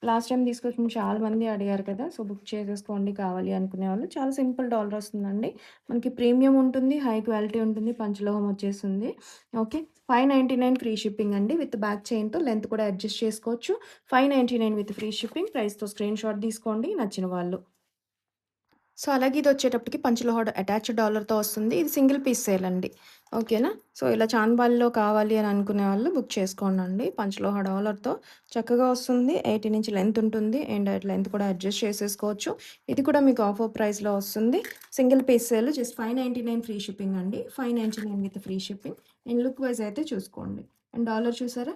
లాస్ట్ టైమ్ తీసుకొచ్చినప్పుడు చాలా మంది అడిగారు కదా! సో, బుక్ చేసేసుకోండి కావాలి అనుకునేవాళ్ళు. చాలా సింపుల్ డాలర్ వస్తుందండి. మనకి ప్రీమియం ఉంటుంది, హై క్వాలిటీ ఉంటుంది, పంచలోహం వచ్చేస్తుంది. ఓకే. 599 ఫ్రీ షిప్పింగ్ అండి. విత్ బ్యాక్ చైన్‌తో లెంత్ కూడా అడ్జస్ట్ చేసుకోవచ్చు. 599 విత్ ఫ్రీ షిప్పింగ్. ప్రైస్‌తో స్క్రీన్‌షాట్ తీసుకోండి నచ్చిన వాళ్ళు. సో, అలాగే ఇదొచ్చేటప్పటికి పంచలోహ అటాచ్డ్ డాలర్‌తో వస్తుంది. ఇది సింగిల్ పీస్ సేల్ అండి. ఓకేనా? సో, ఇలా చాంద్బాలిలో కావాలి అని అనుకునే వాళ్ళు బుక్ చేసుకోండండి. పంచలోహ డాలర్‌తో చక్కగా వస్తుంది. 18 ఇంచ్ లెంత్ ఉంటుంది. అండ్ లెంత్ కూడా అడ్జస్ట్ చేసేసుకోవచ్చు. ఇది కూడా మీకు ఆఫర్ ప్రైస్‌లో వస్తుంది. Single piece sale just 599 free shipping అండి. 599 with free shipping. And look wise అయితే చూసుకోండి. అండ్ డాలర్ చూసారా?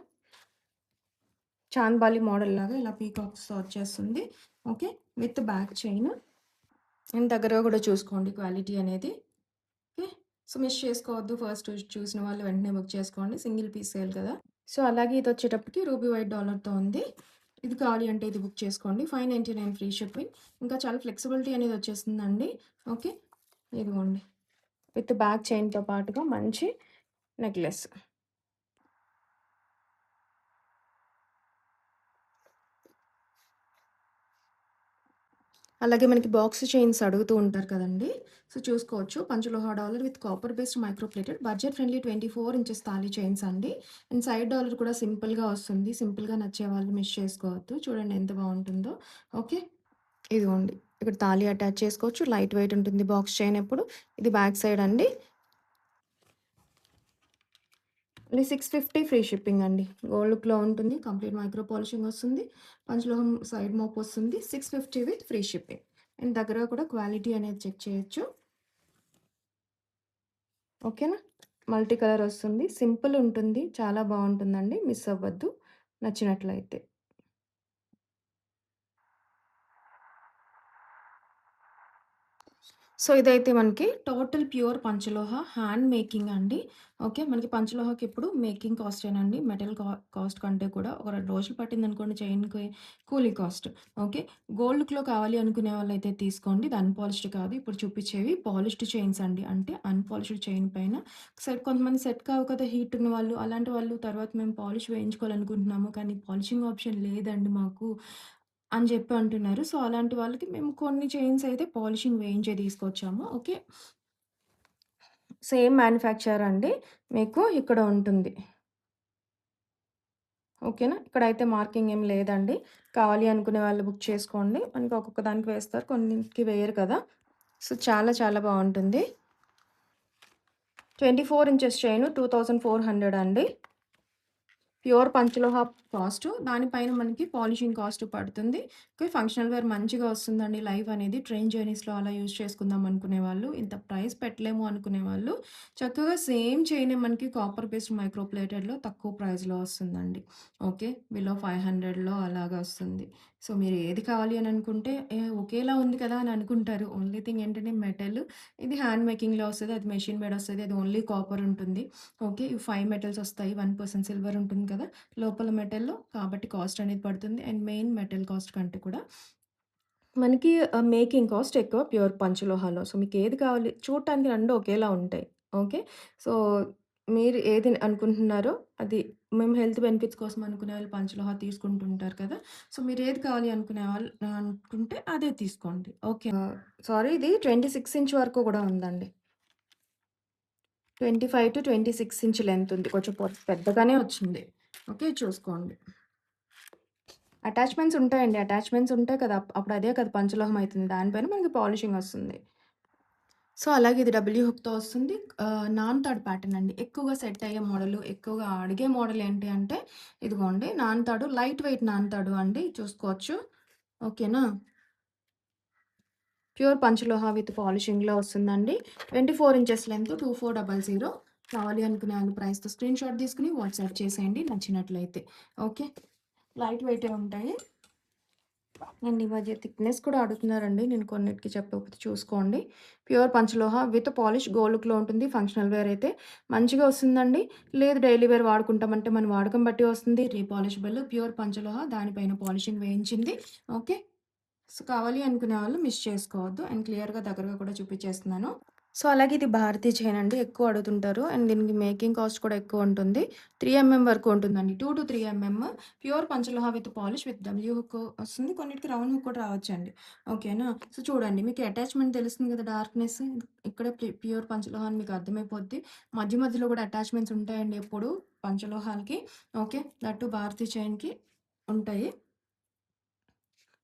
చాంద్బాలి మోడల్ లాగా ఇలా పీకాక్స్‌తో వచ్చేస్తుంది. Okay. With back chain. And దగ్గరగా కూడా చూసుకోండి క్వాలిటీ అనేది. ఓకే. సో, మిస్ చేసుకోవద్దు. ఫస్ట్ చూసిన వాళ్ళు వెంటనే బుక్ చేసుకోండి. సింగిల్ పీస్ సేల్ కదా! సో, అలాగే ఇదొచ్చేటప్పటికి రూబీ వైట్ డాలర్‌తో ఉంది. ఇది కావాలి అంటే ఇది బుక్ చేసుకోండి. 599 ఫ్రీ షిప్పింగ్. ఇంకా చాలా ఫ్లెక్సిబిలిటీ అనేది వచ్చేస్తుందండి. ఓకే. ఇదిగోండి. విత్ బ్యాక్ చైన్‌తో పాటుగా మంచి నెక్లెస్. అలాగే మనకి బాక్స్ చైన్స్ అడుగుతూ ఉంటారు కదండీ! సో, చూసుకోవచ్చు. Panchaloha dollar with copper based micro plated budget friendly 24 inches తాళి చైన్స్ అండి. అండ్ సైడ్ డాలర్ కూడా సింపుల్‌గా వస్తుంది. సింపుల్‌గా నచ్చే వాళ్ళు మిస్ చేసుకోవద్దు. చూడండి ఎంత బావుంటుందో. ఓకే. ఇదిగోండి. ఇక్కడ తాళి అటాచ్ చేసుకోవచ్చు. లైట్ వెయిట్ ఉంటుంది బాక్స్ చైన్ ఎప్పుడు. ఇది బ్యాక్ సైడ్ అండి. ఇది 650 ఫ్రీ షిప్పింగ్ అండి. గోల్డ్ లుక్‌లో ఉంటుంది. కంప్లీట్ మైక్రో పాలిషింగ్ వస్తుంది. పంచలోహం సైడ్ మోప్ వస్తుంది. 650 విత్ ఫ్రీ షిప్పింగ్. అండ్ దగ్గర కూడా క్వాలిటీ అనేది చెక్ చేయొచ్చు. ఓకేనా? మల్టీ కలర్ వస్తుంది. సింపుల్ ఉంటుంది. చాలా బావుంటుందండి. మిస్ అవ్వద్దు నచ్చినట్లయితే. సో, ఇదైతే మనకి టోటల్ ప్యూర్ పంచలోహ హ్యాండ్ మేకింగ్ అండి. ఓకే. మనకి పంచలోహకి ఎప్పుడు మేకింగ్ కాస్టేనండి. మెటల్ కాస్ట్ కంటే కూడా ఒక 2 రోజులు పట్టిందనుకోండి చైన్‌కి కూలీ కాస్ట్. ఓకే. గోల్డ్ లుక్‌లో కావాలి అనుకునే వాళ్ళైతే తీసుకోండి. ఇది అన్‌పాలిష్డ్ కాదు. ఇప్పుడు చూపించేవి పాలిష్డ్ చైన్స్ అండి. అంటే అన్‌పాలిష్డ్ చైన్ పైన కొంతమంది సెట్ కావు కదా! హీట్ ఉన్నవాళ్ళు. అలాంటి వాళ్ళు తర్వాత మేము పాలిష్ వేయించుకోవాలనుకుంటున్నాము. కానీ పాలిషింగ్ ఆప్షన్ లేదండి మాకు అని చెప్పి అంటున్నారు. సో, అలాంటి వాళ్ళకి మేము కొన్ని చైన్స్ అయితే పాలిషింగ్ వేయించే తీసుకొచ్చాము. ఓకే. సేమ్ మ్యానుఫ్యాక్చర్ అండి. మీకు ఇక్కడ ఉంటుంది. ఓకేనా. ఇక్కడైతే మార్కింగ్ ఏం లేదండి. కావాలి అనుకునే వాళ్ళు బుక్ చేసుకోండి. మనకి ఒక్కొక్క దానికి వేస్తారు. కొన్నిటికి వేయరు కదా! సో, చాలా చాలా బావుంటుంది. 24 ఇంచెస్ చైను 2400 అండి. Pure panchaloha cost. దానిపైన మనకి పాలిషింగ్ కాస్ట్ పడుతుంది. ఓకే. ఫంక్షనల్ వేర్ మంచిగా వస్తుందండి. లైవ్ అనేది ట్రైన్ జర్నీస్‌లో అలా యూజ్ చేసుకుందాం అనుకునేవాళ్ళు, ఇంత ప్రైస్ పెట్టలేము అనుకునేవాళ్ళు, చక్కగా సేమ్ చైనే మనకి కాపర్ బేస్డ్ మైక్రో ప్లేటెడ్‌లో తక్కువ ప్రైస్‌లో వస్తుందండి. ఓకే. బిలో 500లో అలాగా వస్తుంది. సో, మీరు ఏది కావాలి అని అనుకుంటే ఒకేలా ఉంది కదా అని అనుకుంటారు. ఓన్లీ థింగ్ ఏంటంటే మెటల్ ఇది హ్యాండ్ మేకింగ్‌లో వస్తది. అది మెషిన్ మేడ్ వస్తది. అది ఓన్లీ కాపర్ ఉంటుంది. ఓకే. ఇవి 5 మెటల్స్ వస్తాయి. 1% సిల్వర్ ఉంటుంది కదా! లోపల మెటల్‌లో. కాబట్టి కాస్ట్ అనేది పడుతుంది. అండ్ మెయిన్ మెటల్ కాస్ట్ కంటే కూడా మనకి మేకింగ్ కాస్ట్ ఎక్కువ ప్యూర్ పంచలోహాలో. సో, మీకేది కావాలి చూడటానికి 2 ఒకేలా ఉంటాయి. ఓకే. సో, మీరు ఏది అనుకుంటున్నారో అది మేము హెల్త్ బెనిఫిట్స్ కోసం అనుకునే వాళ్ళు పంచలోహ తీసుకుంటుంటారు కదా! సో, మీరేది కావాలి అనుకునే వాళ్ళు అనుకుంటే అదే తీసుకోండి. ఓకే. సారీ ఇది 26 ఇంచ్ వరకు కూడా ఉందండి. 25-26 ఇంచ్ లెంత్ ఉంది. కొంచెం పెద్దగానే వచ్చింది. ఓకే. చూసుకోండి. అటాచ్‌మెంట్స్ ఉంటాయండి. అటాచ్‌మెంట్స్ ఉంటాయి కదా! అప్పుడు అదే కదా పంచలోహం అయితుంది. దానిపైన మనకి పాలిషింగ్ వస్తుంది. సో, అలాగే ఇది డబ్ల్యూ హుక్‌తో వస్తుంది. నాన్ తాడు ప్యాటర్న్ అండి. ఎక్కువగా సెట్ అయ్యే మోడలు, ఎక్కువగా అడిగే మోడల్ ఏంటి అంటే ఇదిగోండి నాన్ తాడు, లైట్ వెయిట్ నాన్ తాడు అండి చూసుకోవచ్చు. ఓకేనా. ప్యూర్ పంచలోహ విత్ పాలిషింగ్‌లో వస్తుందండి. 24 ఇంచెస్ లెంత్ 2400 కావాలి అనుకునే వాళ్ళు ప్రైస్‌తో స్క్రీన్‌షాట్ తీసుకొని వాట్సాప్ చేసేయండి నచ్చినట్లయితే. ఓకే. లైట్ వెయిటే ఉంటాయి. అండ్ ఈ మధ్య థిక్‌నెస్ కూడా అడుగుతున్నారండి. నేను కొన్నిటికి చెప్పకపోతే చూసుకోండి. Pure panchaloha with polish gold లుక్‌లో ఉంటుంది. ఫంక్షనల్ వేర్ అయితే మంచిగా వస్తుందండి. లేదు డైలీ వేర్ వాడుకుంటామంటే మన వాడకం బట్టి వస్తుంది. రీపాలిషబుల్ ప్యూర్ పంచలోహ దానిపైన పాలిషింగ్ వేయించింది. ఓకే. సో, కావాలి అనుకునే వాళ్ళు మిస్ చేసుకోవద్దు. అండ్ క్లియర్‌గా దగ్గరగా కూడా చూపించేస్తున్నాను. సో, అలాగే ఇది భారతీ చైన్ అండి. ఎక్కువ అడుగుతుంటారు. అండ్ దీనికి మేకింగ్ కాస్ట్ కూడా ఎక్కువ ఉంటుంది. 3 వరకు ఉంటుందండి. 2-3 pure panchaloha with polish with W hook వస్తుంది. కొన్నిటికి రౌండ్ హుక్ కూడా రావచ్చండి. ఓకేనా. సో, చూడండి మీకు అటాచ్‌మెంట్ తెలుస్తుంది కదా! డార్క్‌నెస్ ఇక్కడ ప్యూర్ పంచలోహ అని మీకు అర్థమైపోద్ది. మధ్య మధ్యలో కూడా అటాచ్‌మెంట్స్ ఉంటాయండి ఎప్పుడు పంచలోహాలకి. ఓకే. దట్ టూ భారతీ చైన్‌కి ఉంటాయి.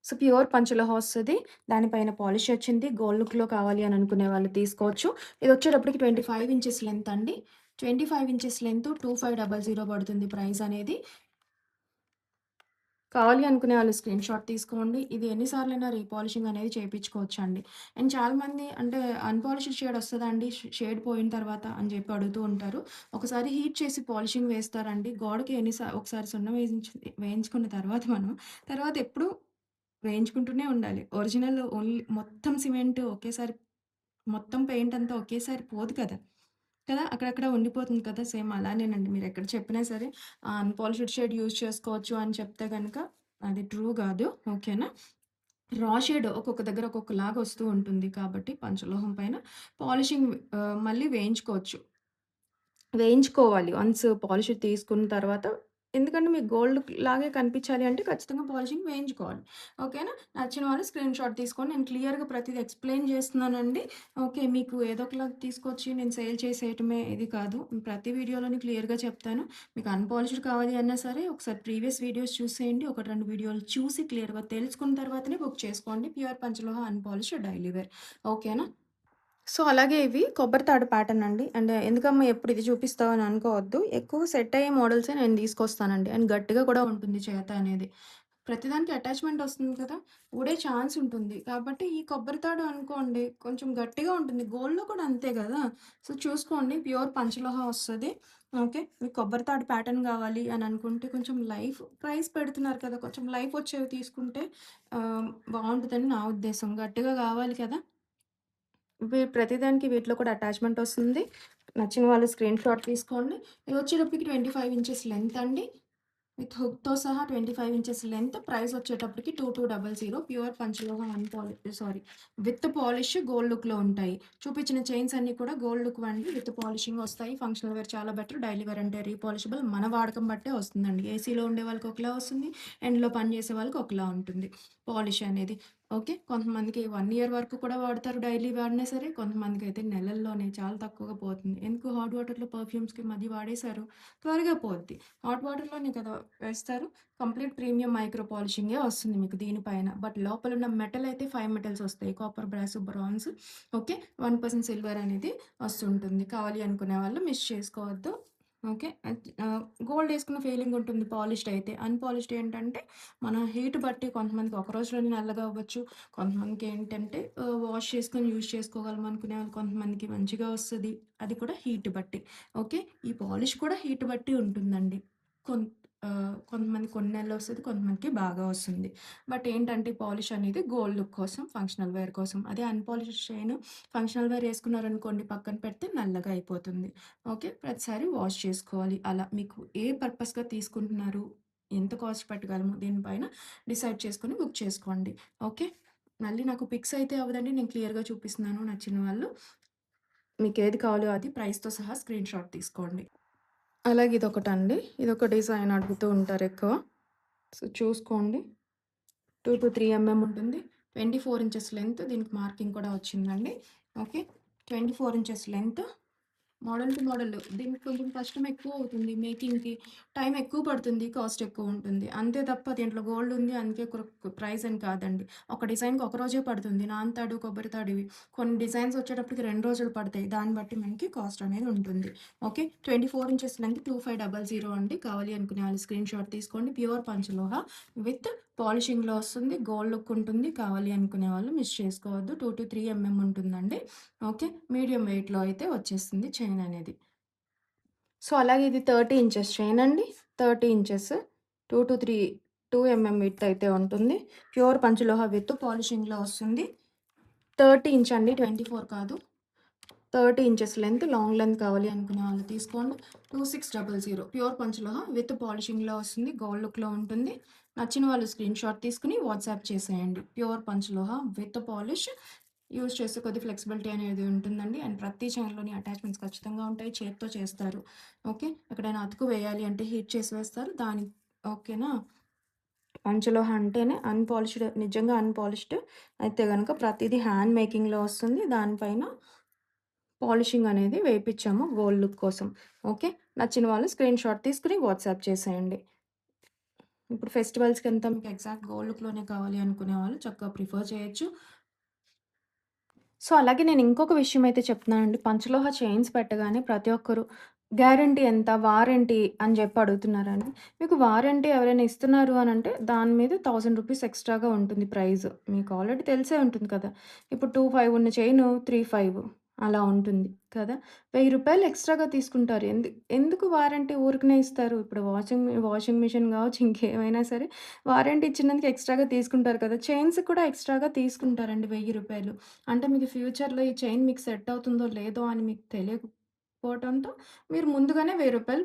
సో, ప్యూర్ పంచలోహ వస్తది. దానిపైన పాలిష్ వచ్చింది. గోల్డ్ లుక్‌లో కావాలి అని అనుకునే వాళ్ళు తీసుకోవచ్చు. ఇదొచ్చేటప్పటికి 25 ఇంచెస్ లెంత్ అండి. 25 ఇంచెస్ లెంత్ 2500 పడుతుంది ప్రైస్ అనేది. కావాలి అనుకునే వాళ్ళు స్క్రీన్‌షాట్ తీసుకోండి. ఇది ఎన్ని సార్లైనా రీపాలిషింగ్ అనేది చేపించుకోవచ్చండి. అండ్ చాలామంది అంటే అన్‌పాలిష్డ్ షేడ్ వస్తదా అండి? షేడ్ పోయిన తర్వాత అని చెప్పి అడుగుతూ ఉంటారు. ఒకసారి హీట్ చేసి పాలిషింగ్ వేస్తారండి. గోడకి ఒకసారి సున్నం వేయించుకున్న తర్వాత తర్వాత ఎప్పుడు వేయించుకుంటూనే ఉండాలి. ఒరిజినల్ ఓన్లీ మొత్తం సిమెంట్ ఒకేసారి మొత్తం పెయింట్ అంతా ఒకేసారి పోదు కదా! అక్కడక్కడ ఉండిపోతుంది కదా! సేమ్ అలానేనండి. మీరెక్కడ చెప్పినా సరే అన్‌పాలిష్డ్ షేడ్ యూజ్ చేసుకోవచ్చు అని చెప్తే గనక అది ట్రూ గాదు. ఓకేనా. రా షేడ్ ఒక్కొక్క దగ్గర ఒక్కొక్కలాగా వస్తూ ఉంటుంది కాబట్టి పంచలోహం పైన పాలిషింగ్ మళ్ళీ వేయించుకోవచ్చు. వేయించుకోవాలి. వన్స్ పాలిష్ తీసుకున్న తర్వాత ఎందుకంటే మీకు గోల్డ్ లాగే కనిపించాలి అంటే ఖచ్చితంగా పాలిషింగ్ వేయించుకోవాలి. ఓకేనా? నచ్చిన వాళ్ళు స్క్రీన్‌షాట్ తీసుకొని నేను క్లియర్‌గా ప్రతిది ఎక్స్‌ప్లెయిన్ చేస్తున్నానండి. ఓకే. మీకు ఏదో ఒకలాగా తీసుకొచ్చి నేను సేల్ చేసేయటమే ఇది కాదు. ప్రతి వీడియోలోని క్లియర్‌గా చెప్తాను. మీకు అన్‌పాలిష్డ్ కావాలి అన్నా సరే ఒకసారి ప్రీవియస్ వీడియోస్ చూసేయండి. 1, 2 వీడియోలు చూసి క్లియర్‌గా తెలుసుకున్న తర్వాతనే బుక్ చేసుకోండి. Pure panchaloha unpolished daily wear. ఓకేనా? సో, అలాగే ఇవి కొబ్బరి తాడు ప్యాటర్న్ అండి. అండ్ ఎందుకమ్మా ఎప్పుడు ఇది చూపిస్తావు అని అనుకోవద్దు. ఎక్కువ సెట్ అయ్యే మోడల్సే నేను తీసుకొస్తానండి. అండ్ గట్టిగా కూడా ఉంటుంది చేత అనేది. ప్రతిదానికి అటాచ్‌మెంట్ వస్తుంది కదా! ఊడే ఛాన్స్ ఉంటుంది. కాబట్టి ఈ కొబ్బరి తాడు అనుకోండి కొంచెం గట్టిగా ఉంటుంది. గోల్డ్‌లో కూడా అంతే గదా! సో, చూసుకోండి ప్యూర్ పంచలోహ వస్తది. ఓకే. మీకు కొబ్బరి తాడు ప్యాటర్న్ కావాలి అని అనుకుంటే కొంచెం ప్రైస్ పెడుతున్నారు కదా! కొంచెం లైఫ్ వచ్చేవి తీసుకుంటే బావుంటదని నా ఉద్దేశం. గట్టిగా కావాలి కదా! ప్రతిదానికి వీటిలో కూడా అటాచ్‌మెంట్ వస్తుంది. నచ్చిన వాళ్ళు స్క్రీన్‌షాట్ తీసుకోండి. ఇదొచ్చేటప్పటికి 25 ఇంచెస్ లెంత్ అండి. విత్ హుక్‌తో సహా 25 ఇంచెస్ లెంత్. ప్రైస్ వచ్చేటప్పటికి 2200 ప్యూర్ పంచలోహం విత్ పాలిష్ గోల్డ్ లుక్‌లో ఉంటాయి. చూపించిన చైన్స్ అన్నీ కూడా గోల్డ్ లుక్ వండి విత్ పాలిషింగ్ వస్తాయి. ఫంక్షనల్ వేర్ చాలా బెటర్. డైలీ వేర్ అంటే రీపాలిషబుల్. మన వాడకం బట్టే వస్తుందండి. ఏసీలో ఉండే వాళ్ళకి ఒకలా వస్తుంది. ఎండ్‌లో పని చేసే వాళ్ళకి ఒకలా ఉంటుంది పాలిష్ అనేది. ఓకే. కొంతమందికి 1 ఇయర్ వరకు కూడా వాడతారు డైలీ వాడినా సరే. కొంతమందికైతే నెలల్లోనే చాలా తక్కువగా పోతుంది. ఎందుకు హాట్ వాటర్‌లో పర్ఫ్యూమ్స్‌కి మధ్య వాడేశారు. త్వరగా పోద్ది. హాట్ వాటర్‌లోనే కదా వేస్తారు. కంప్లీట్ ప్రీమియం మైక్రో పాలిషింగే వస్తుంది మీకు దీనిపైన. బట్ లోపలున్న మెటల్ అయితే 5 మెటల్స్ వస్తాయి. Copper, brass, bronze okay. 1% silver అనేది వస్తుంటుంది. కావాలి అనుకునే వాళ్ళు మిస్ చేసుకోవద్దు. ఓకే. గోల్డ్ ఏసుకున్న ఫీలింగ్ ఉంటుంది పాలిష్డ్ అయితే. అన్‌పాలిష్డ్ ఏంటంటే మన హీట్ బట్టి కొంతమందికి ఒక రోజులోనే నల్లగా అవ్వచ్చు. కొంతమందికి ఏంటంటే వాష్ చేసుకొని యూజ్ చేసుకోగలం అనుకునే వాళ్ళు కొంతమందికి మంచిగా వస్తది. అది కూడా హీట్ బట్టి. ఓకే. ఈ పాలిష్ కూడా హీట్ బట్టి ఉంటుందండి. కొన్ కొంతమందికి కొన్ని నెలలు వస్తది. కొంతమందికి బాగా వస్తుంది. బట్ ఏంటంటే పాలిష్ అనేది గోల్డ్ లుక్ కోసం, ఫంక్షనల్ వేర్ కోసం. అదే అన్‌పాలిష్డ్ చైన్ ఫంక్షనల్ వేర్ ఏసుకున్నారనుకోండి పక్కన పెడితే నల్లగా అయిపోతుంది. ఓకే. ప్రతిసారి వాష్ చేసుకోవాలి. అలా మీకు ఏ పర్పస్‌గా తీసుకుంటున్నారు? ఎంత కాస్ట్ పెట్టగలము? దీనిపైన డిసైడ్ చేసుకొని బుక్ చేసుకోండి. ఓకే. మళ్ళీ నాకు పిక్స్ అయితే అవ్వదండి. నేను క్లియర్‌గా చూపిస్తున్నాను నచ్చిన వాళ్ళు. మీకేది కావాలో అది ప్రైస్‌తో సహా స్క్రీన్‌షాట్ తీసుకోండి. అలాగే ఇదొకటండి. ఇదొక డిజైన్ అడుగుతూ ఉంటారు ఎక్కువ. సో, చూసుకోండి. 2-3 ఉంటుంది. 24 ఇంచెస్ లెంత్ దీనికి మార్కింగ్ కూడా వచ్చిందండి. Okay. 24 inches length model to model. దీనికి కొంచెం కష్టం ఎక్కువ అవుతుంది మేకింగ్‌కి. టైం ఎక్కువ పడుతుంది. కాస్ట్ ఎక్కువ ఉంటుంది. అంతే తప్ప దీంట్లో గోల్డ్ ఉంది అందుకే ప్రైస్ అని కాదండి. ఒక డిజైన్‌కి ఒక రోజే పడుతుంది. నాన్ తాడు, కొబ్బరి తాడు ఇవి. కొన్ని డిజైన్స్ వచ్చేటప్పటికి 2 రోజులు పడతాయి. దాన్ని బట్టి మనకి కాస్ట్ అనేది ఉంటుంది. ఓకే. 24 ఇంచెస్ లెంగ్త్ 2500 అండి. కావాలి అనుకునే వాళ్ళు స్క్రీన్‌షాట్ తీసుకోండి. ప్యూర్ పంచలోహ విత్ పాలిషింగ్‌లో వస్తుంది. గోల్డ్ లుక్ ఉంటుంది. కావాలి అనుకునే వాళ్ళు మిస్ చేసుకోవద్దు. 2-3 ఉంటుందండి. ఓకే. మీడియం వెయిట్‌లో అయితే వచ్చేస్తుంది చైన్ అనేది. సో, అలాగే ఇది 30 ఇంచెస్ చైన్ అండి. 30 ఇంచెస్ 2 విడ్త్ అయితే ఉంటుంది. ప్యూర్ పంచలోహ విత్ పాలిషింగ్‌లో వస్తుంది. 30 ఇంచ్ అండి. 24 కాదు. 30 ఇంచెస్ లెంత్, లాంగ్ లెంత్ కావాలి అనుకునే వాళ్ళు తీసుకోండి. 2600 ప్యూర్ పంచలోహ విత్ పాలిషింగ్‌లో వస్తుంది. గోల్డ్ లుక్‌లో ఉంటుంది. నచ్చిన వాళ్ళు స్క్రీన్‌షాట్ తీసుకొని వాట్సాప్ చేసేయండి. Pure panchaloha with polish use చేసే కొద్ది ఫ్లెక్సిబిలిటీ అనేది ఉంటుందండి. అండ్ ప్రతి చైన్‌లోని అటాచ్‌మెంట్స్ ఖచ్చితంగా ఉంటాయి. చేత్తో చేస్తారు. ఓకే. ఎక్కడైనా అతుకు వేయాలి అంటే హీట్ చేసి వేస్తారు. ఓకేనా. పంచలోహ అంటేనే అన్‌పాలిష్డ్ నిజంగా అన్‌పాలిష్డ్ అయితే గనక ప్రతీదీ హ్యాండ్ మేకింగ్‌లో వస్తుంది. దానిపైన పాలిషింగ్ అనేది వేపిచ్చాము గోల్డ్ లుక్ కోసం. ఓకే. నచ్చిన వాళ్ళు స్క్రీన్‌షాట్ తీసుకొని వాట్సాప్ చేసేయండి. ఇప్పుడు ఫెస్టివల్స్‌కంతా మీకు ఎగ్జాక్ట్ గోల్డ్ లుక్‌లోనే కావాలి అనుకునే వాళ్ళు చక్కగా ప్రిఫర్ చేయొచ్చు. సో, అలాగే నేను ఇంకొక విషయం అయితే చెప్తున్నానండి. పంచలోహ చైన్స్ పెట్టగానే ప్రతి ఒక్కరు గ్యారంటీ ఎంత? వారంటీ అని జెప్పి అడుగుతున్నారండి. మీకు వారంటీ ఎవరైనా ఇస్తున్నారు అనంటే దాని మీద రూ. 1000 ఎక్స్‌ట్రాగా ఉంటుంది ప్రైజ్. మీకు ఆల్రెడీ తెలిసే ఉంటుంది కదా! ఇప్పుడు 25 ఉన్న చైను 35 అలా ఉంటుంది కదా! రూ. 1000 ఎక్స్‌ట్రాగా తీసుకుంటారు. ఎందుకు వారంటీ ఊరికనే ఇస్తారు? ఇప్పుడు వాషింగ్ మిషన్ గావచ్చు, ఇంకేమైనా సరే వారంటీ ఇచ్చినందుకు ఎక్స్‌ట్రాగా తీసుకుంటారు కదా! చైన్స్ కూడా ఎక్స్‌ట్రాగా తీసుకుంటారండి రూ. 1000. అంటే మీకు ఫ్యూచర్‌లో ఈ చైన్ మీకు సెట్ అవుతుందో లేదో అని మీకు తెలియకపోవటంతో మీరు ముందుగానే రూ. 1000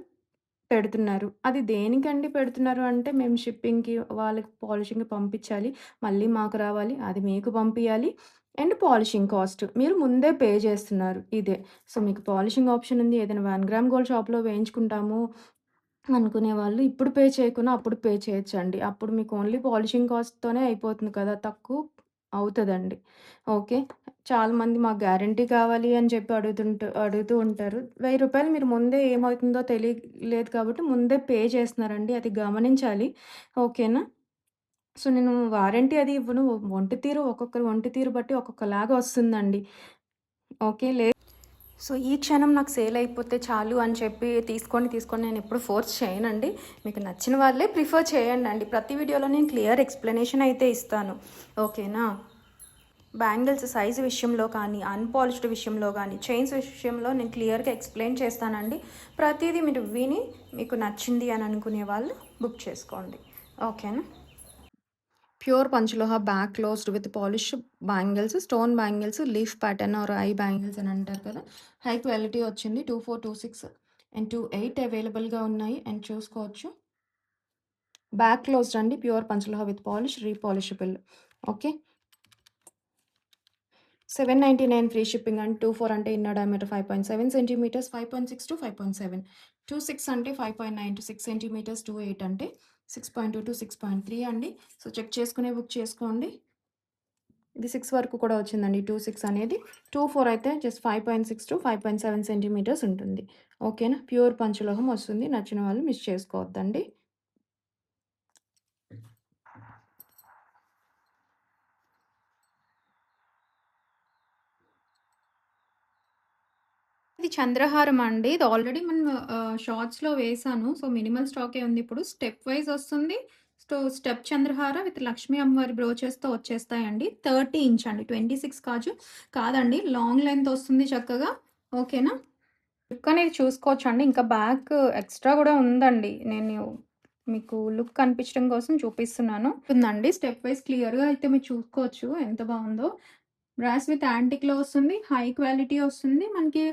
పెడుతున్నారు. అది దేనికండి పెడుతున్నారు అంటే మేము షిప్పింగ్‌కి, వాళ్ళకి పాలిషింగ్‌కి పంపించాలి. మళ్ళీ మాకు రావాలి. అది మీకు పంపియాలి. And polishing cost. మీరు ముందే పే చేస్తున్నారు. ఇదే. సో, మీకు పాలిషింగ్ ఆప్షన్ ఉంది. ఏదైనా 1 గ్రామ్ గోల్డ్ షాప్‌లో వేయించుకుంటాము అనుకునే వాళ్ళు ఇప్పుడు పే చేయకున్నా అప్పుడు పే చేయొచ్చండి. అప్పుడు మీకు ఓన్లీ పాలిషింగ్ కాస్ట్‌తోనే అయిపోతుంది కదా! తక్కువ అవుతదండి. ఓకే. చాలామంది మాకు గ్యారంటీ కావాలి అని చెప్పి అడుగుతూ ఉంటారు. రూ. 1000 మీరు ముందే ఏమవుతుందో తెలియలేదు కాబట్టి ముందే పే చేస్తున్నారండి. అది గమనించాలి. ఓకేనా? సో, నేను వారంటీ అది ఇవ్వను. ఒక్కొక్కరి ఒంటి తీరు బట్టి ఒక్కొక్కలాగా వస్తుందండి. ఓకే. సో, ఈ క్షణం నాకు సేల్ అయిపోతే చాలు అని చెప్పి తీసుకోండి నేనెప్పుడు ఫోర్స్ చేయనండి. మీకు నచ్చిన వాళ్ళే ప్రిఫర్ చేయండండి. ప్రతి వీడియోలో నేను క్లియర్ ఎక్స్‌ప్లనేషన్ అయితే ఇస్తాను. ఓకేనా? బ్యాంగిల్స్ సైజ్ విషయంలో కానీ, అన్‌పాలిష్డ్ విషయంలో గానీ, చైన్స్ విషయంలో నేను క్లియర్‌గా ఎక్స్‌ప్లెయిన్ చేస్తానండి. ప్రతీదీ మీరు విని మీకు నచ్చింది అని అనుకునే వాళ్ళు బుక్ చేసుకోండి. ఓకేనా? Pure panchaloha back closed with polish bangles, stone bangles, leaf pattern or eye bangles అని అంటారు కదా! హై క్వాలిటీ వచ్చింది. 24, 26 అండ్ 28 అవైలబుల్‌గా ఉన్నాయి అండ్ చూసుకోవచ్చు. బ్యాక్ క్లోజ్డ్ అండి. Pure panchaloha with polish repolishable. Okay. 799 free shipping and 24 అంటే ఇన్నర్ డయామీటర్ 5.7 సెంటీమీటర్స్, 5.6-5.7, 26 అంటే 5.9-6 సెంటీమీటర్స్, 28 అంటే 6.2-6.3 అండి. సో, చెక్ చేసుకునే బుక్ చేసుకోండి. ఇది 6 వరకు కూడా వచ్చిందండి. 26 అనేది. 24 అయితే జస్ట్ 5.6-5.7 సెంటీమీటర్స్ ఉంటుంది. ఓకేనా? ప్యూర్ పంచలోహం వస్తుంది. నచ్చిన వాళ్ళు మిస్ చేసుకోవద్దండి. ఇది చంద్రహారం అండి. ఇది ఆల్రెడీ మనం షార్ట్స్‌లో వేశాను. సో, మినిమల్ స్టాకే ఉంది ఇప్పుడు. స్టెప్ వైస్ వస్తుంది. స్టెప్ చంద్రహార విత్ లక్ష్మీ అమ్మవారి బ్రోచెస్‌తో వచ్చేస్తాయండి. 30 ఇంచ్ అండి. 26 కాదండి. లాంగ్ లెంత్ వస్తుంది చక్కగా. ఓకేనా? లుక్ అనేది చూసుకోవచ్చండి. ఇంకా బ్యాక్ ఎక్స్‌ట్రా గూడా ఉందండి. నేను మీకు లుక్ కనిపించడం కోసం చూపిస్తున్నాను. ఉందండి. స్టెప్ వైస్ క్లియర్‌గా అయితే మీరు చూసుకోవచ్చు ఎంత బావుందో. బ్రాస్ విత్ యాంటిక్‌లో వస్తుంది. హై క్వాలిటీ వస్తుంది. మనకి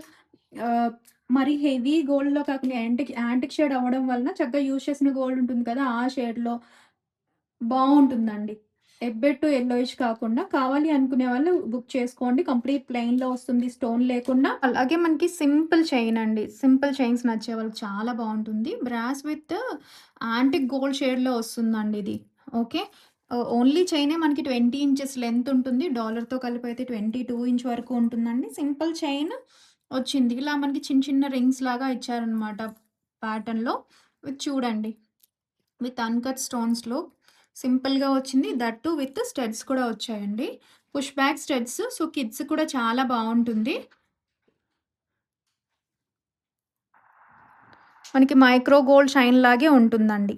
ఆహ్, మరి హెవీ గోల్డ్‌లో కాకుండా యాంటిక్ షేడ్ అవ్వడం వలన చక్కగా యూజ్ చేసిన గోల్డ్ ఉంటుంది కదా! ఆ షేడ్‌లో బావుంటుందండి. ఎబ్బెట్టు యెల్లోయిష్ కాకుండా కావాలి అనుకునే వాళ్ళు బుక్ చేసుకోండి. కంప్లీట్ ప్లెయిన్‌లో వస్తుంది. స్టోన్ లేకుండా. అలాగే మనకి సింపుల్ చైన్ అండి. సింపుల్ చైన్స్ నచ్చే వాళ్ళకి చాలా బావుంటుంది. బ్రాస్ విత్ యాంటిక్ గోల్డ్ షేడ్‌లో వస్తుందండి ఇది. ఓకే. ఓన్లీ చైనే మనకి 20 ఇంచెస్ లెంత్ ఉంటుంది. డాలర్‌తో కలిపి అయితే 22 ఇంచ్ వరకు ఉంటుందండి. సింపుల్ చైన్ వచ్చింది. ఇలా మనకి చిన్న చిన్న రింగ్స్ లాగా ఇచ్చారనమాట ప్యాటర్న్‌లో. ఇది చూడండి. విత్ అన్‌కట్ స్టోన్స్‌లో సింపుల్‌గా వచ్చింది. దట్ టూ విత్ స్టడ్స్ కూడా వచ్చాయండి. Push back studs. So, kids కూడా చాలా బావుంటుంది. మనకి మైక్రో గోల్డ్ షైన్ లాగే ఉంటుందండి.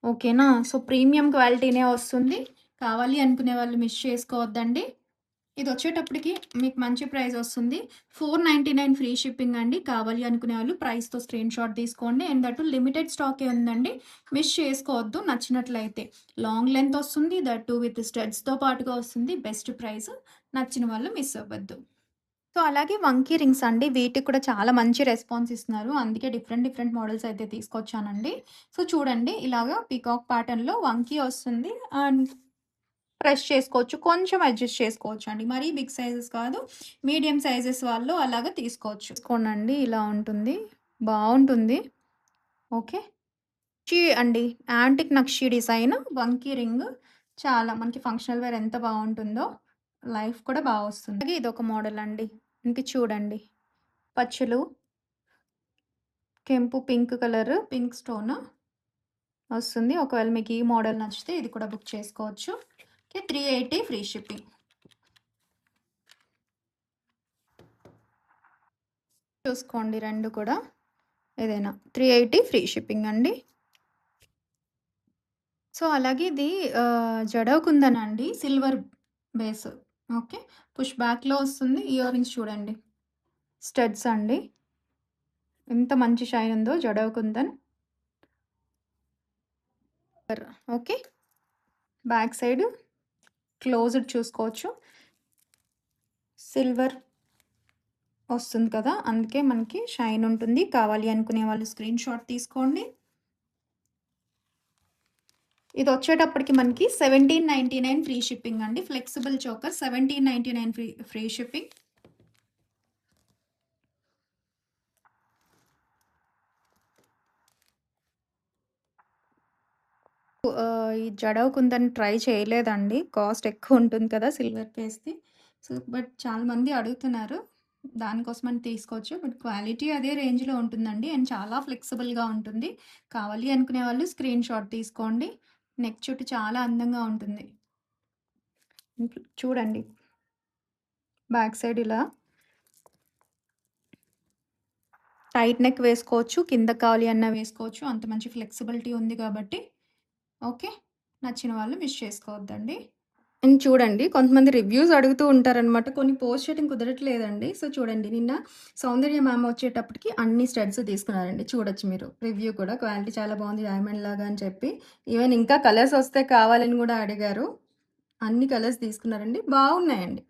ఓకేనా? సో, ప్రీమియం క్వాలిటీనే వస్తుంది. కావాలి అనుకునే వాళ్ళు మిస్ చేసుకోవద్దండి. ఇదొచ్చేటప్పటికి మీకు మంచి ప్రైస్ వస్తుంది. 499 ఫ్రీ షిప్పింగ్ అండి. కావాలి అనుకునే వాళ్ళు ప్రైస్‌తో స్క్రీన్‌షాట్ తీసుకోండి. అండ్ దట్ లిమిటెడ్ స్టాకే ఉందండి. మిస్ చేసుకోవద్దు నచ్చినట్లయితే. లాంగ్ లెంత్ వస్తుంది. దట్ టూ విత్ స్టడ్స్‌తో పాటుగా వస్తుంది. Best price. నచ్చిన వాళ్ళు మిస్ అవ్వద్దు. సో, అలాగే వంకీ రింగ్స్ అండి. వీటికి కూడా చాలా మంచి రెస్పాన్స్ ఇస్తున్నారు. అందుకే డిఫరెంట్ డిఫరెంట్ మోడల్స్ అయితే తీసుకొచ్చానండి. సో, చూడండి ఇలాగా పీకాక్ ప్యాటర్న్‌లో వంకీ వస్తుంది. అండ్ ప్రెస్ చేసుకోవచ్చు. కొంచెం అడ్జస్ట్ చేసుకోవచ్చండి. మరీ బిగ్ సైజెస్ కాదు. మీడియం సైజెస్ వాళ్ళు అలాగా తీసుకోండండి. ఇలా ఉంటుంది. బావుంటుంది. ఓకే. అండి. యాంటిక్ నక్షి డిజైన్ వంకీ రింగ్. చాలా మనకి ఫంక్షనల్ వేర్ ఎంత బావుంటుందో, లైఫ్ కూడా బా వస్తుంది. అలాగే ఇదొక మోడల్ అండి. ఇంక చూడండి. పచ్చులు, కెంపు పింక్ కలర్, పింక్ స్టోన్ వస్తుంది. ఒకవేళ మీకు ఈ మోడల్ నచ్చితే ఇది కూడా బుక్ చేసుకోవచ్చు. ఓకే. 380 free shipping. చూసుకోండి 2 కూడా. ఏదైనా 380 ఫ్రీ షిప్పింగ్ అండి. సో, అలాగే ఇది జడవ్ కుందన్ అండి. Silver base. ఓకే. పుష్ బ్యాక్‌లో వస్తుంది. ఇయర్ రింగ్స్ చూడండి. స్టడ్స్ అండి. ఎంత మంచి షైన్ ఉందో jadau kundan. Okay. Back side closed చూసుకోవచ్చు. సిల్వర్ వస్తుంది కదా! అందుకే మనకి షైన్ ఉంటుంది. కావాలి అనుకునే వాళ్ళు స్క్రీన్‌షాట్ తీసుకోండి. ఇదొచ్చేటప్పటికి మనకి 1799 ఫ్రీ షిప్పింగ్ అండి. Flexible choker 1799 free shipping. ఈ జడవ్ కుందన్ ట్రై చేయలేదండి. కాస్ట్ ఎక్కువ ఉంటుంది కదా! సిల్వర్ పేస్‌ది. సో, బట్ చాలామంది అడుగుతున్నారు. దానికోసమని తీసుకోవచ్చు. బట్ క్వాలిటీ అదే రేంజ్‌లో ఉంటుందండి. అండ్ చాలా ఫ్లెక్సిబుల్‌గా ఉంటుంది. కావాలి అనుకునే వాళ్ళు స్క్రీన్‌షాట్ తీసుకోండి. నెక్ చుట్టూ చాలా అందంగా ఉంటుంది. చూడండి. బ్యాక్ సైడ్ ఇలా టైట్ నెక్ వేసుకోవచ్చు. కిందకి కావాలి అన్నా వేసుకోవచ్చు. అంత మంచి ఫ్లెక్సిబిలిటీ ఉంది కాబట్టి. ఓకే. నచ్చిన వాళ్ళు మిస్ చేసుకోవద్దండి. అండ్ చూడండి కొంతమంది రివ్యూస్ అడుగుతూ ఉంటారనమాట. కొన్ని పోస్ట్ చేయడం కుదరట్లేదండి. సో, చూడండి నిన్న సౌందర్య మ్యామ్ వచ్చేటప్పటికి అన్ని స్టడ్స్ తీసుకున్నారండి. చూడొచ్చు మీరు. రివ్యూ కూడా క్వాలిటీ చాలా బాగుంది డైమండ్ లాగా అని చెప్పి. ఈవెన్ ఇంకా కలర్స్ వస్తే కావాలని కూడా అడిగారు. అన్ని కలర్స్ తీసుకున్నారండి. బాగున్నాయండి.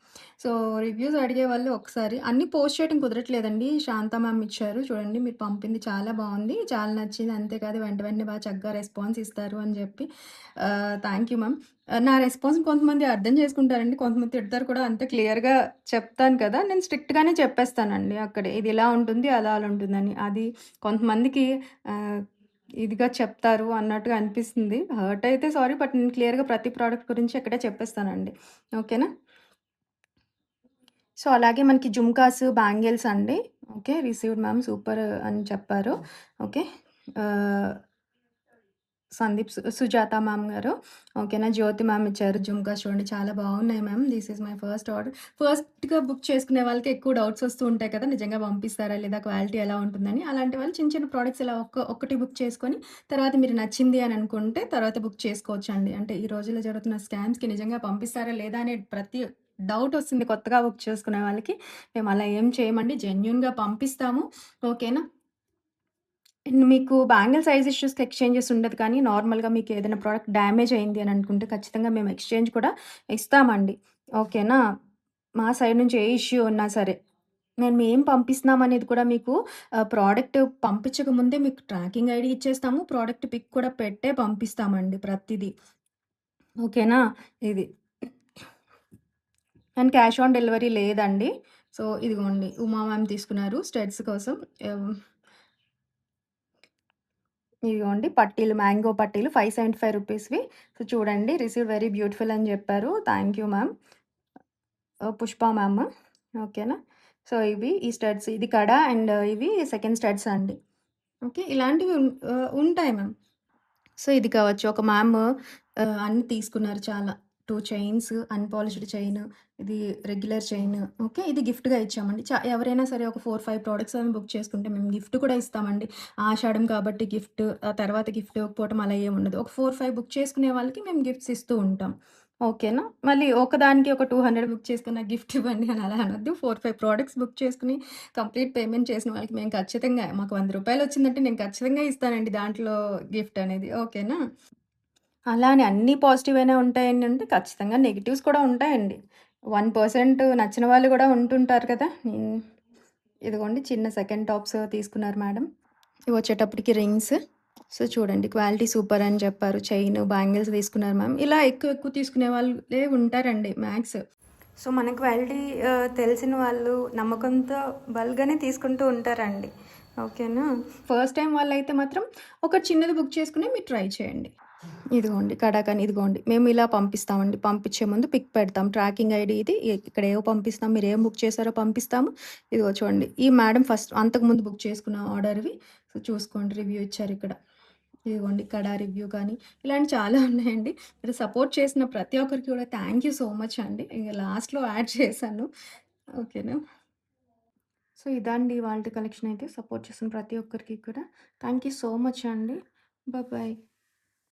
సో, రివ్యూస్ అడిగేవాళ్ళు ఒకసారి అన్నీ పోస్ట్ చేయడం కుదరట్లేదండి. శాంత మ్యామ్ ఇచ్చారు. చూడండి మీరు పంపింది చాలా బావుంది. చాలా నచ్చింది. అంతేకాదు వెంట వెంటనే చక్కగా రెస్పాన్స్ ఇస్తారు అని చెప్పి థ్యాంక్ యూ మ్యామ్. నా రెస్పాన్స్ కొంతమంది అర్థం చేసుకుంటారండి. కొంతమంది తిడతారు కూడా అంతే క్లియర్‌గా చెప్తాను కదా! నేను స్ట్రిక్ట్‌గానే చెప్పేస్తానండి అక్కడే. ఇది ఇలా ఉంటుంది, అలా ఉంటుందని. అది కొంతమందికి ఆహ్, ఇదిగా చెప్తారు అన్నట్టుగా అనిపిస్తుంది. హర్ట్ అయితే సారీ. బట్ నేను క్లియర్‌గా ప్రతి ప్రొడక్ట్ గురించి అక్కడే చెప్పేస్తానండి. ఓకేనా? సో, అలాగే మనకి జుమ్కాస్, బ్యాంగిల్స్ అండి. ఓకే. రిసీవ్డ్ మ్యామ్ సూపర్ అని చెప్పారు. ఓకే. ఆహ్, సందీప్ సుజాత మ్యామ్ గారు. ఓకేనా. జ్యోతి మ్యామ్ ఇచ్చారు జుమ్కాస్ చూడండి చాలా బాగున్నాయి ma'am. This is my first order. ఫస్ట్‌గా బుక్ చేసుకునే వాళ్ళకి ఎక్కువ డౌట్స్ వస్తూ ఉంటాయి కదా! నిజంగా పంపిస్తారా లేదా? క్వాలిటీ ఎలా ఉంటుందని. అలాంటి వాళ్ళు చిన్న చిన్న ప్రొడక్ట్స్ ఇలా ఒక్కటి బుక్ చేసుకొని తర్వాత మీరు నచ్చింది అని అనుకుంటే తర్వాత బుక్ చేసుకోవచ్చండి. అంటే ఈ రోజుల్లో జరుగుతున్న స్కామ్స్‌కి నిజంగా పంపిస్తారా లేదా అనే ప్రతి డౌట్ వస్తుంది కొత్తగా బుక్ చేసుకునే వాళ్ళకి. మేము అలా ఏం చేయమండి. జెన్యూన్‌గా పంపిస్తాము. ఓకేనా. అండ్ మీకు బ్యాంగిల్ సైజ్ ఇష్యూస్‌కి ఎక్స్‌చేంజెస్ ఉండదు కానీ, నార్మల్‌గా మీకేదైనా ప్రొడక్ట్ డ్యామేజ్ అయింది అని అనుకుంటే, ఖచ్చితంగా మేము ఎక్స్‌చేంజ్ కూడా ఇస్తామండి. ఓకేనా. మా సైడ్ నుంచి ఏ ఇష్యూ ఉన్నా సరే. మేము ఏం పంపిస్తున్నాం అనేది కూడా మీకు ప్రోడక్ట్ పంపించక ముందే మీకు ట్రాకింగ్ ఐడీ ఇచ్చేస్తాము. ప్రోడక్ట్ పిక్ కూడా పెట్టే పంపిస్తామండి ప్రతిదీ. ఓకేనా. ఇది. అండ్ క్యాష్ ఆన్ డెలివరీ లేదండి. సో, ఇదిగోండి ఉమా మ్యామ్ తీసుకున్నారు స్టడ్స్ కోసం. ఆహ్ ఇదిగోండి పట్టీలు, మ్యాంగో పట్టీలు 575 రూపీస్‌వి. సో, చూడండి రిసీవ్డ్ వెరీ బ్యూటిఫుల్ అని జెప్పారు. Thank you ma'am. Pushpa ma'am. ఓకేనా. సో, ఇవి ఈ స్టడ్స్ ఇది కడ అండ్ ఇవి సెకండ్ స్టడ్స్ అండి. ఓకే. ఇలాంటివి ఉంటాయి మ్యామ్. సో, ఇది కావచ్చు. ఒక మ్యామ్ అన్నీ తీసుకున్నారు చాలా. 2 చైన్స్, అన్‌పాలిష్డ్ చైన్, ఇది రెగ్యులర్ చైన్. ఓకే. ఇది గిఫ్ట్‌గా ఇచ్చామండి. ఎవరైనా సరే ఒక 4, 5 ప్రొడక్ట్స్ అని బుక్ చేసుకుంటే మేము గిఫ్ట్ కూడా ఇస్తామండి. ఆషాఢం కాబట్టి గిఫ్ట్, ఆ తర్వాత గిఫ్ట్ ఇవ్వకపోవటం అలా ఏమి ఉండదు. ఒక 4, 5 బుక్ చేసుకునే వాళ్ళకి మేము గిఫ్ట్స్ ఇస్తూ ఉంటాం. ఓకేనా. మళ్ళీ ఒకదానికి ఒక 200 బుక్ చేసుకొని నాకు గిఫ్ట్ ఇవ్వండి అని అలా అనొద్దు. 4, 5 ప్రొడక్ట్స్ బుక్ చేసుకొని కంప్లీట్ పేమెంట్ చేసిన వాళ్ళకి మేము ఖచ్చితంగా మాకు రూ. 100 వచ్చిందంటే నేను ఖచ్చితంగా ఇస్తానండి దాంట్లో గిఫ్ట్ అనేది. ఓకేనా. అలా అని అన్నీ పాజిటివేనే ఉంటాయండి అంటే ఖచ్చితంగా నెగెటివ్స్ కూడా ఉంటాయండి. 1% నచ్చిన వాళ్ళు గూడా ఉంటుంటారు కదా! ఇదిగోండి చిన్న సెకండ్ టాప్స్ తీసుకున్నారు మేడం. ఇవొచ్చేటప్పటికి రింగ్స్. సో, చూడండి క్వాలిటీ సూపర్ అని చెప్పారు. చైను, బ్యాంగిల్స్ తీసుకున్నారు మ్యామ్. ఇలా ఎక్కువ ఎక్కువ తీసుకునే వాళ్ళే ఉంటారండి మ్యాక్స్. సో, మన క్వాలిటీ తెలిసిన వాళ్ళు నమ్మకంతో బల్గానే తీసుకుంటూ ఉంటారండి. ఓకేనా. ఫస్ట్ టైమ్ వాళ్ళైతే మాత్రం ఒక చిన్నది బుక్ చేసుకొని మీరు ట్రై చేయండి. ఇదిగోండి కడాకని ఇదిగోండి. మేము ఇలా పంపిస్తామండి. పంపించే ముందు పిక్ పెడతాం. ట్రాకింగ్ ఐడీ ఇది. ఇక్కడ ఏవో పంపిస్తాం. మీరేం బుక్ చేశారో పంపిస్తాము. ఇదిగో చూడండి. ఈ మేడం ఫస్ట్ అంతకుముందు బుక్ చేసుకున్న ఆర్డర్‌వి. సో, చూసుకోండి రివ్యూ ఇచ్చారిక్కడ. ఇదిగోండి కడా రివ్యూ కానీ, ఇలాంటివి చాలా ఉన్నాయండి. మీరు సపోర్ట్ చేసిన ప్రతి ఒక్కరికి కూడా థ్యాంక్ యూ సో మచ్ అండి. ఇంక లాస్ట్‌లో యాడ్ చేశాను. ఓకేనా. సో, ఇదండి ఇవాల్టి కలెక్షన్ అయితే. సపోర్ట్ చేసిన ప్రతి ఒక్కరికి కూడా థ్యాంక్ యూ సో మచ్ అండి. బాయ్.